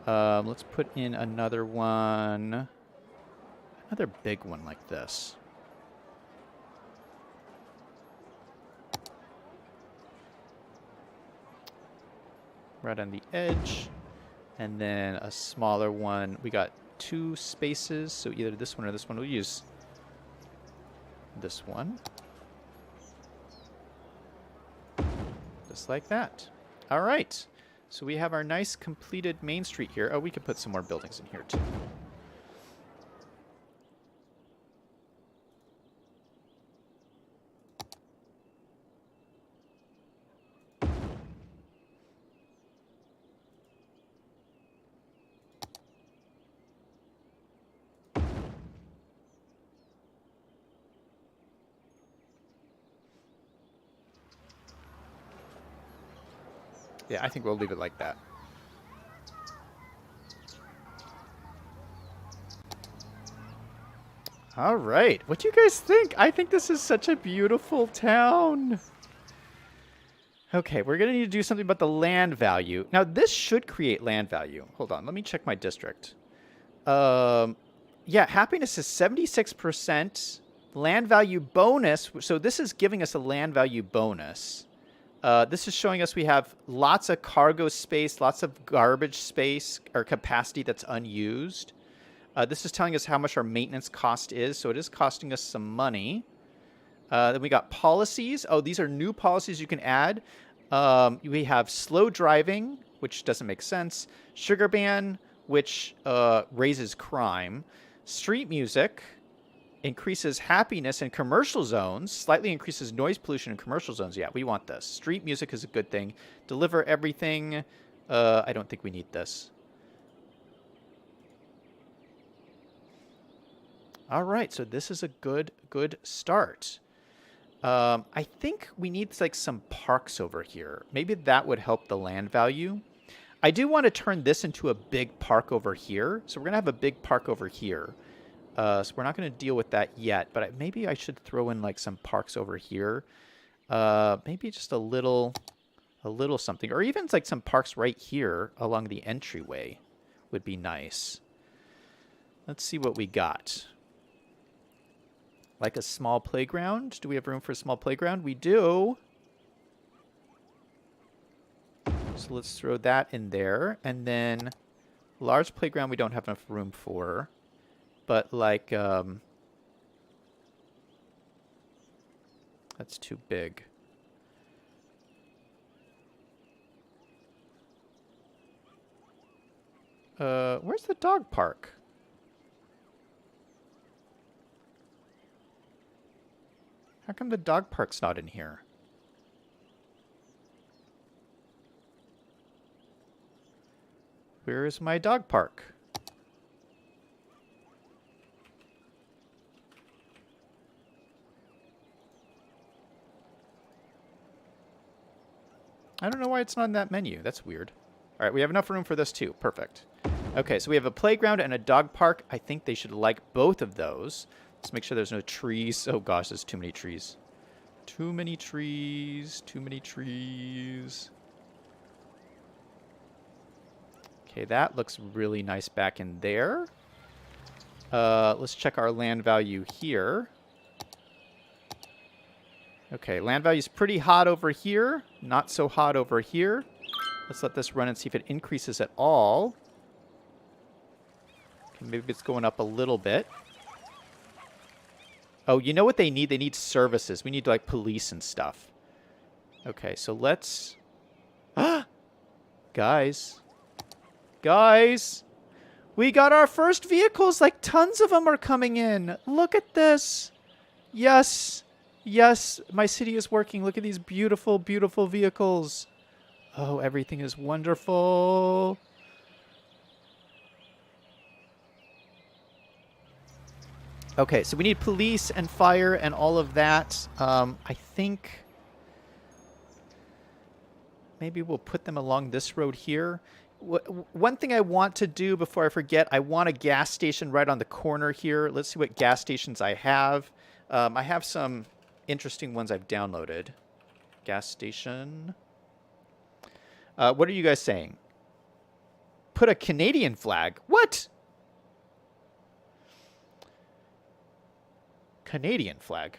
Let's put in another one. Another big one like this. Right on the edge. And then a smaller one. We got 2 spaces, so either this one or this one. We'll use this one. Just like that. All right. So we have our nice completed Main Street here. Oh, we could put some more buildings in here too. Yeah, I think we'll leave it like that. All right. What do you guys think? I think this is such a beautiful town. Okay, we're going to need to do something about the land value. Now, this should create land value. Hold on. Let me check my district. Yeah, happiness is 76%. Land value bonus. So this is giving us a land value bonus. This is showing us we have lots of cargo space, lots of garbage space or capacity that's unused. This is telling us how much our maintenance cost is, so it is costing us some money. Then we got policies. Oh, these are new policies you can add. We have slow driving, which doesn't make sense. Sugar ban, which raises crime. Street music increases happiness in commercial zones, slightly increases noise pollution in commercial zones. Yeah, we want this. Street music is a good thing. Deliver everything. I don't think we need this. All right, so this is a good start. I think we need like some parks over here. Maybe that would help the land value. I do want to turn this into a big park over here. So we're going to have a big park over here. So we're not going to deal with that yet, but maybe I should throw in like some parks over here. Maybe just a little something, or even like some parks right here along the entryway would be nice. Let's see what we got. Like a small playground. Do we have room for a small playground? We do. So let's throw that in there. And then large playground we don't have enough room for. But like, that's too big. Where's the dog park? How come the dog park's not in here? Where is my dog park? I don't know why it's not in that menu. That's weird. All right, we have enough room for this too. Perfect. Okay, so we have a playground and a dog park. I think they should like both of those. Let's make sure there's no trees. Oh gosh, there's too many trees. Too many trees. Too many trees. Okay, that looks really nice back in there. Let's check our land value here. Okay, land value is pretty hot over here. Not so hot over here. Let's let this run and see if it increases at all. Okay, maybe it's going up a little bit. Oh, you know what they need? They need services. We need like police and stuff. Okay, so let's... Guys. Guys. We got our first vehicles. Like tons of them are coming in. Look at this. Yes. Yes, my city is working. Look at these beautiful, beautiful vehicles. Oh, everything is wonderful. Okay, so we need police and fire and all of that. I think maybe we'll put them along this road here. One thing I want to do before I forget, I want a gas station right on the corner here. Let's see what gas stations I have. I have some interesting ones I've downloaded. Gas station. What are you guys saying? Put a Canadian flag. What? Canadian flag.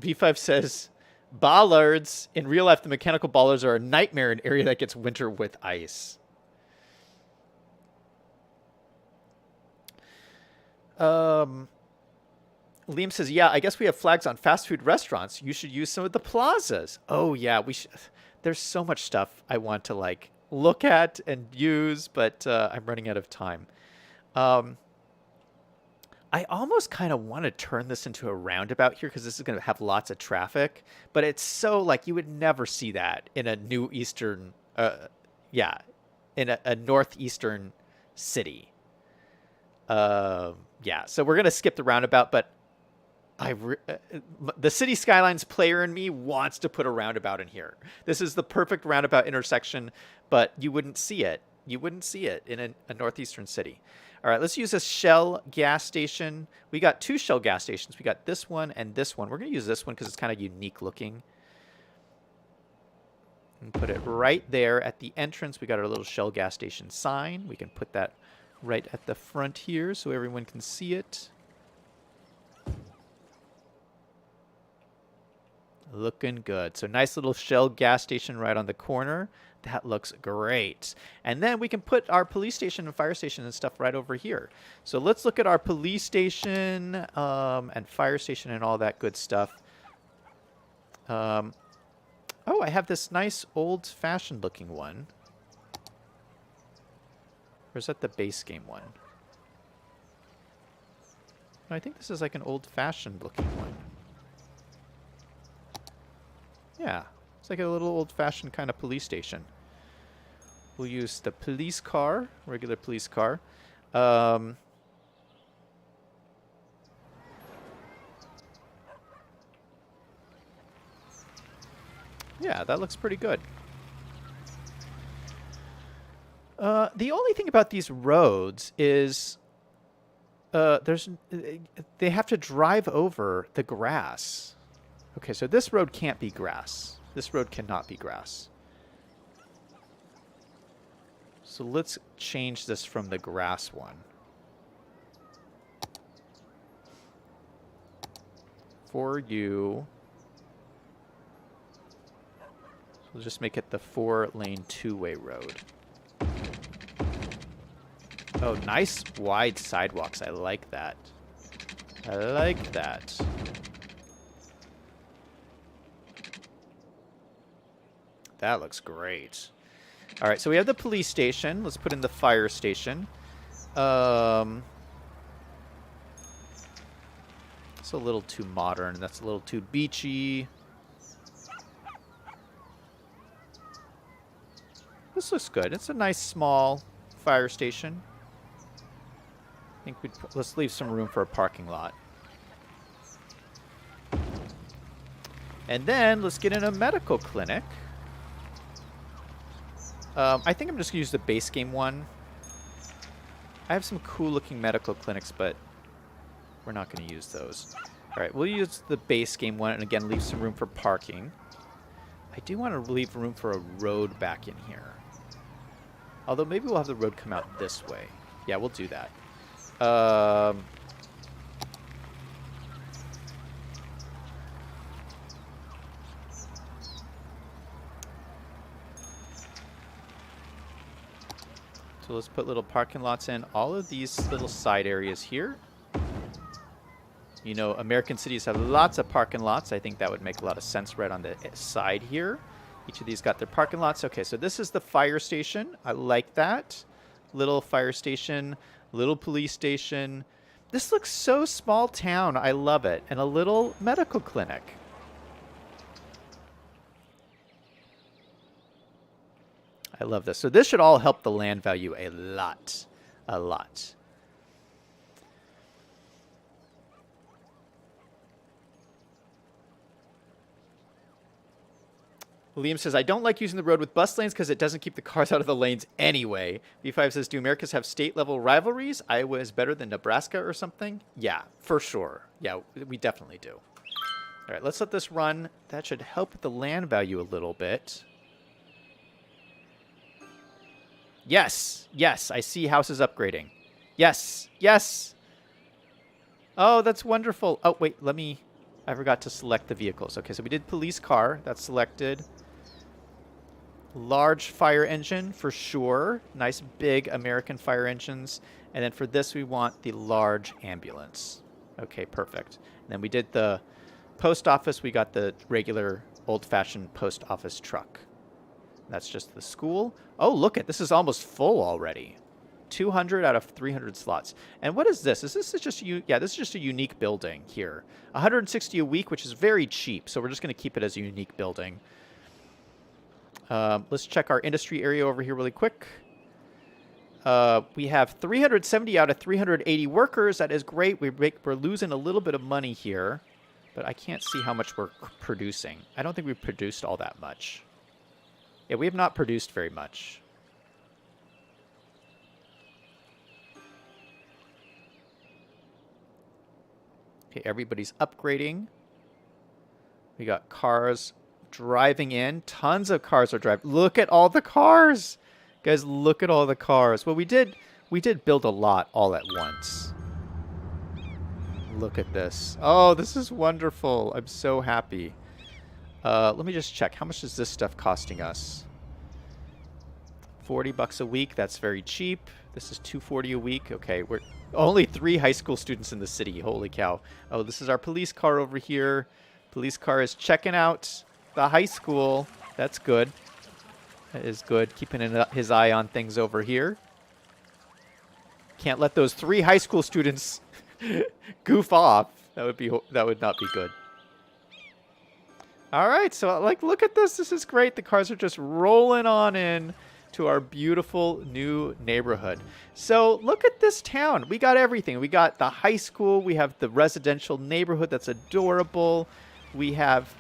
V5 says, bollards. In real life, the mechanical bollards are a nightmare in an area that gets winter with ice. Liam says, yeah, I guess we have flags on fast food restaurants. You should use some of the plazas. Oh, yeah, we should. There's so much stuff I want to, like, look at and use, but I'm running out of time. I almost kind of want to turn this into a roundabout here because this is going to have lots of traffic. But it's so, like, you would never see that in a new eastern, in a northeastern city. Yeah, so we're going to skip the roundabout, but the City Skylines player in me wants to put a roundabout in here. This is the perfect roundabout intersection, but you wouldn't see it. You wouldn't see it in a northeastern city. All right, let's use a Shell gas station. We got 2 Shell gas stations. We got this one and this one. We're going to use this one because it's kind of unique looking. And put it right there at the entrance. We got our little Shell gas station sign. We can put that right at the front here so everyone can see it. Looking good. So nice little Shell gas station right on the corner. That looks great. And then we can put our police station and fire station and stuff right over here. So let's look at our police station and fire station and all that good stuff. Oh, I have this nice old-fashioned looking one. Or is that the base game one? No, I think this is like an old-fashioned looking one. Yeah, it's like a little old-fashioned kind of police station. We'll use the police car, regular police car. Yeah, that looks pretty good. The only thing about these roads is they have to drive over the grass. Okay, so this road can't be grass. This road cannot be grass. So let's change this from the grass one. For you. So we'll just make it the 4-lane 2-way road. Oh, nice wide sidewalks. I like that. I like that. That looks great. All right, so we have the police station. Let's put in the fire station. It's a little too modern. That's a little too beachy. This looks good. It's a nice small fire station. I think let's leave some room for a parking lot. And then let's get in a medical clinic. I think I'm just going to use the base game one. I have some cool looking medical clinics, but we're not going to use those. All right, we'll use the base game one and again leave some room for parking. I do want to leave room for a road back in here. Although maybe we'll have the road come out this way. Yeah, we'll do that. So let's put little parking lots in all of these little side areas here. You know, American cities have lots of parking lots. I think that would make a lot of sense right on the side here. Each of these got their parking lots. Okay, so this is the fire station. I like that. Little fire station, little police station. This looks so small town. I love it. And a little medical clinic. I love this. So this should all help the land value a lot. A lot. Liam says, I don't like using the road with bus lanes because it doesn't keep the cars out of the lanes anyway. V5 says, do Americas have state-level rivalries? Iowa is better than Nebraska or something? Yeah, for sure. Yeah, we definitely do. All right, let's let this run. That should help with the land value a little bit. Yes, yes, I see houses upgrading. Yes, yes. Oh, that's wonderful. Oh, wait, I forgot to select the vehicles. Okay, so we did police car. That's selected. Large fire engine for sure. Nice big American fire engines. And then for this, we want the large ambulance. Okay, perfect. And then we did the post office. We got the regular old-fashioned post office truck. That's just the school. Oh, look at this is almost full already. 200 out of 300 slots. And what is this? Is this just yeah, this is just a unique building here. 160 a week, which is very cheap. So we're just going to keep it as a unique building. Let's check our industry area over here really quick. We have 370 out of 380 workers. That is great. We're losing a little bit of money here, but I can't see how much we're producing. I don't think we've produced all that much. Yeah, we have not produced very much. Okay, everybody's upgrading. We got cars driving in. Tons of cars are driving. Look at all the cars. Guys, look at all the cars. Well, we did build a lot all at once. Look at this. Oh, this is wonderful. I'm so happy. Let me just check. How much is this stuff costing us? 40 bucks a week. That's very cheap. This is $240 a week. Okay, we're only 3 high school students in the city. Holy cow. Oh, this is our police car over here. Police car is checking out the high school. That's good. That is good. Keeping his eye on things over here. Can't let those 3 high school students goof off. That would not be good. All right, so look at this. This is great. The cars are just rolling on in to our beautiful new neighborhood. So look at this town. We got everything. We got the high school. We have the residential neighborhood that's adorable. We have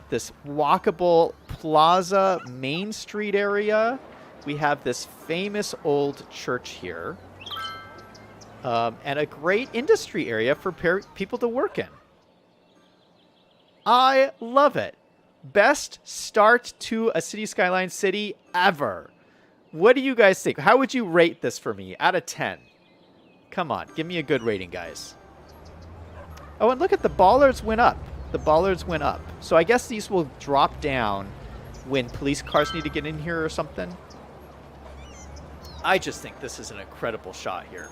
this walkable plaza Main Street area. We have this famous old church here. And a great industry area for people to work in. I love it. Best start to a City Skylines city ever. What do you guys think? How would you rate this for me out of 10? Come on, give me a good rating, guys. Oh, and look at the bollards went up. The bollards went up. So I guess these will drop down when police cars need to get in here or something. I just think this is an incredible shot here.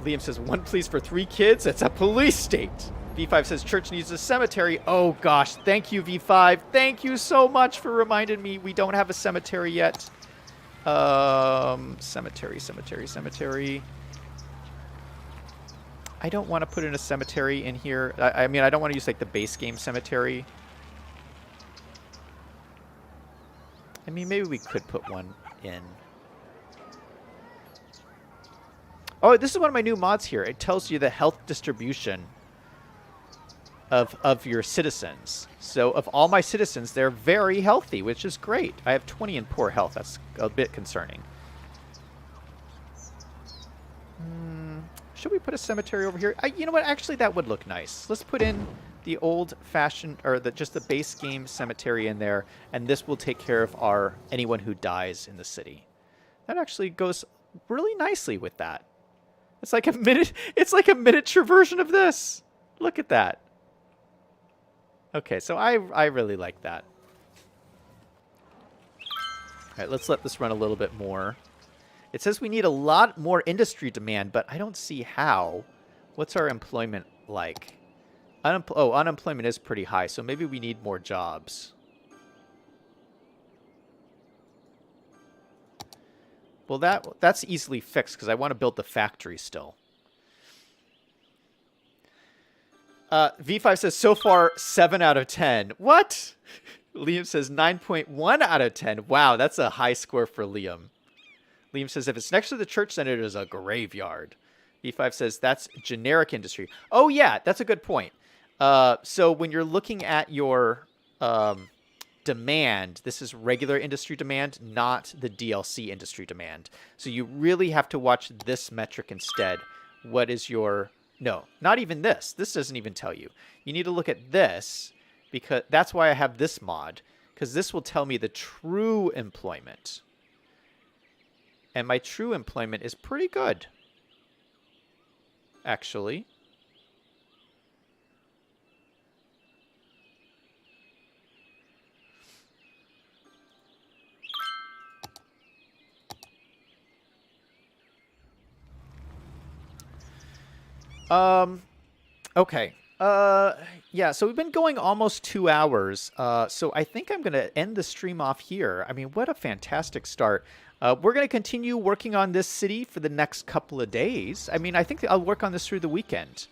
Liam says, 1 police for 3 kids? It's a police state. V5 says, church needs a cemetery. Oh, gosh. Thank you, V5. Thank you so much for reminding me we don't have a cemetery yet. Cemetery. I don't want to put in a cemetery in here. I mean, I don't want to use, like, the base game cemetery. I mean, maybe we could put one in. Oh, this is one of my new mods here. It tells you the health distribution of your citizens. So of all my citizens, they're very healthy, which is great. I have 20 in poor health. That's a bit concerning. Should we put a cemetery over here? You know what? Actually, that would look nice. Let's put in the old-fashioned, or just the base game cemetery in there, and this will take care of anyone who dies in the city. That actually goes really nicely with that. It's like a miniature version of this. Look at that. Okay, so I really like that. All right, let's let this run a little bit more. It says we need a lot more industry demand, but I don't see how. What's our employment like? Unemployment is pretty high, so maybe we need more jobs. Well, that's easily fixed because I want to build the factory still. V5 says, so far, 7 out of 10. What? Liam says 9.1 out of 10. Wow, that's a high score for Liam. Liam says, if it's next to the church, then it is a graveyard. B5 says that's generic industry. Oh, yeah, that's a good point. So when you're looking at your demand, this is regular industry demand, not the DLC industry demand. So you really have to watch this metric instead. What is your... No, not even this. This doesn't even tell you. You need to look at this, because that's why I have this mod, because this will tell me the true employment. And my true employment is pretty good, actually. Okay. Yeah, so we've been going almost 2 hours. So I think I'm going to end the stream off here. I mean, what a fantastic start. We're going to continue working on this city for the next couple of days. I mean, I think I'll work on this through the weekend.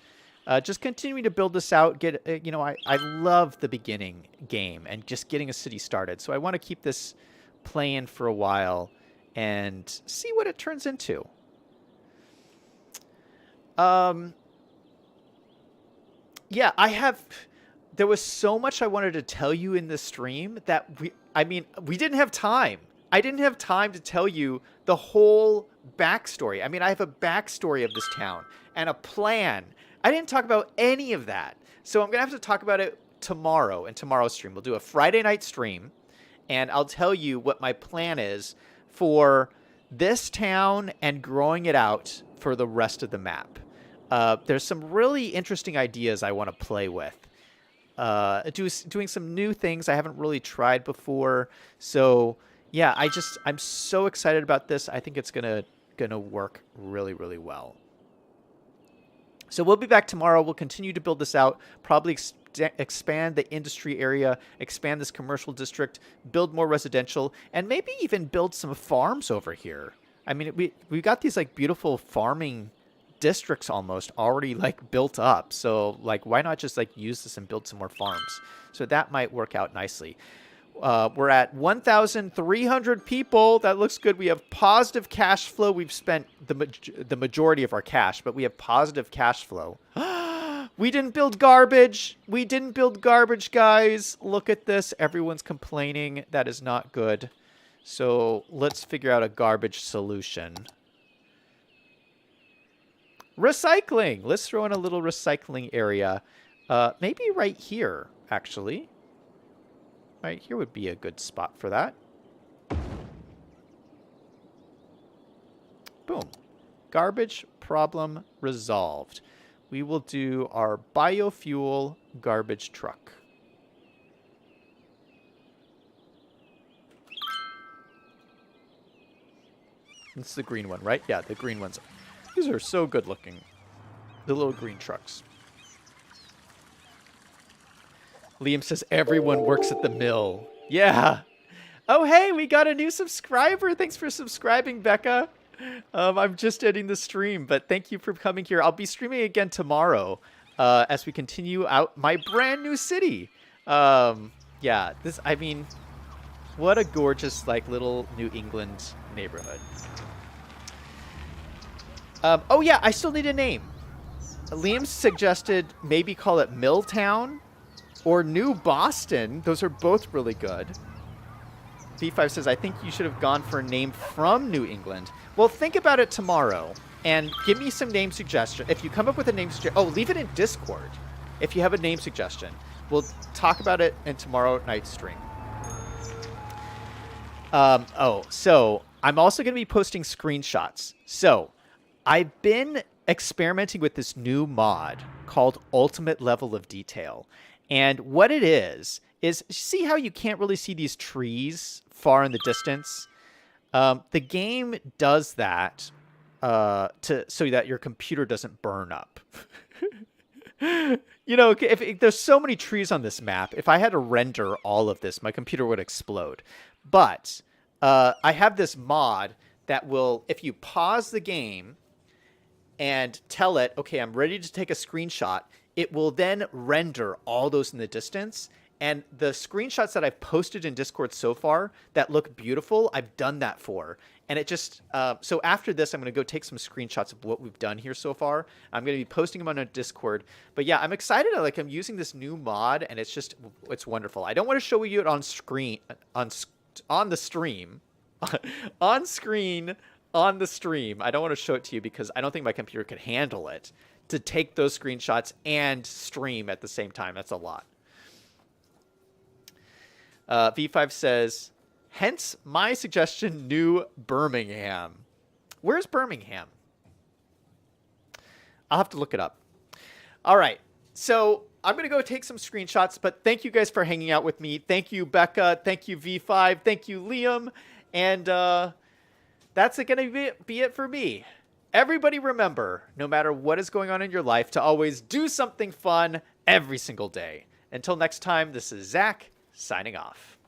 Just continuing to build this out. I love the beginning game and just getting a city started. So I want to keep this playing for a while and see what it turns into. Yeah, there was so much I wanted to tell you in this stream that we didn't have time. I didn't have time to tell you the whole backstory. I mean, I have a backstory of this town and a plan. I didn't talk about any of that. So I'm going to have to talk about it tomorrow in tomorrow's stream. We'll do a Friday night stream, and I'll tell you what my plan is for this town and growing it out for the rest of the map. There's some really interesting ideas I want to play with. Doing some new things I haven't really tried before. So yeah, I'm so excited about this. I think it's gonna work really, really well. So we'll be back tomorrow. We'll continue to build this out, probably expand the industry area, expand this commercial district, build more residential, and maybe even build some farms over here. I mean, we got these like beautiful farming districts almost already like built up. So like, why not just like use this and build some more farms? So that might work out nicely. We're at 1,300 people. That looks good. We have positive cash flow. We've spent the majority of our cash, but we have positive cash flow. We didn't build garbage. We didn't build garbage, guys. Look at this. Everyone's complaining. That is not good. So let's figure out a garbage solution. Recycling. Let's throw in a little recycling area. Maybe right here, actually. Right here would be a good spot for that. Boom. Garbage problem resolved. We will do our biofuel garbage truck. It's the green one, right? Yeah, the green ones. These are so good looking. The little green trucks. Liam says everyone works at the mill. Yeah. Oh, hey, we got a new subscriber. Thanks for subscribing, Becca. I'm just ending the stream, but thank you for coming here. I'll be streaming again tomorrow as we continue out my brand new city. Yeah, I mean, what a gorgeous, like, little New England neighborhood. Oh, yeah, I still need a name. Liam suggested maybe call it Milltown or New Boston. Those are both really good. B5 says, I think you should have gone for a name from New England. Well, think about it tomorrow and give me some name suggestion. If you come up with a name suggestion, leave it in Discord. If you have a name suggestion, we'll talk about it in tomorrow night's stream. So I'm also going to be posting screenshots. So I've been experimenting with this new mod called Ultimate Level of Detail. And what it is see how you can't really see these trees far in the distance? The game does that so that your computer doesn't burn up. You know, if there's so many trees on this map, if I had to render all of this, my computer would explode. But I have this mod that will, if you pause the game and tell it, okay, I'm ready to take a screenshot, it will then render all those in the distance, And the screenshots that I've posted in Discord so far that look beautiful, I've done that for. And it just, so after this, I'm going to go take some screenshots of what we've done here so far. I'm going to be posting them on a Discord. But yeah, I'm excited. Like, I'm using this new mod, and it's wonderful. I don't want to show you it on screen, on the stream, on screen, on the stream. I don't want to show it to you because I don't think my computer could handle it to take those screenshots and stream at the same time. That's a lot. V5 says, hence my suggestion, New Birmingham. Where's Birmingham? I'll have to look it up. All right. So I'm going to go take some screenshots, but thank you guys for hanging out with me. Thank you, Becca. Thank you, V5. Thank you, Liam. And that's going to be it for me. Everybody remember, no matter what is going on in your life, to always do something fun every single day. Until next time, this is Zach, signing off.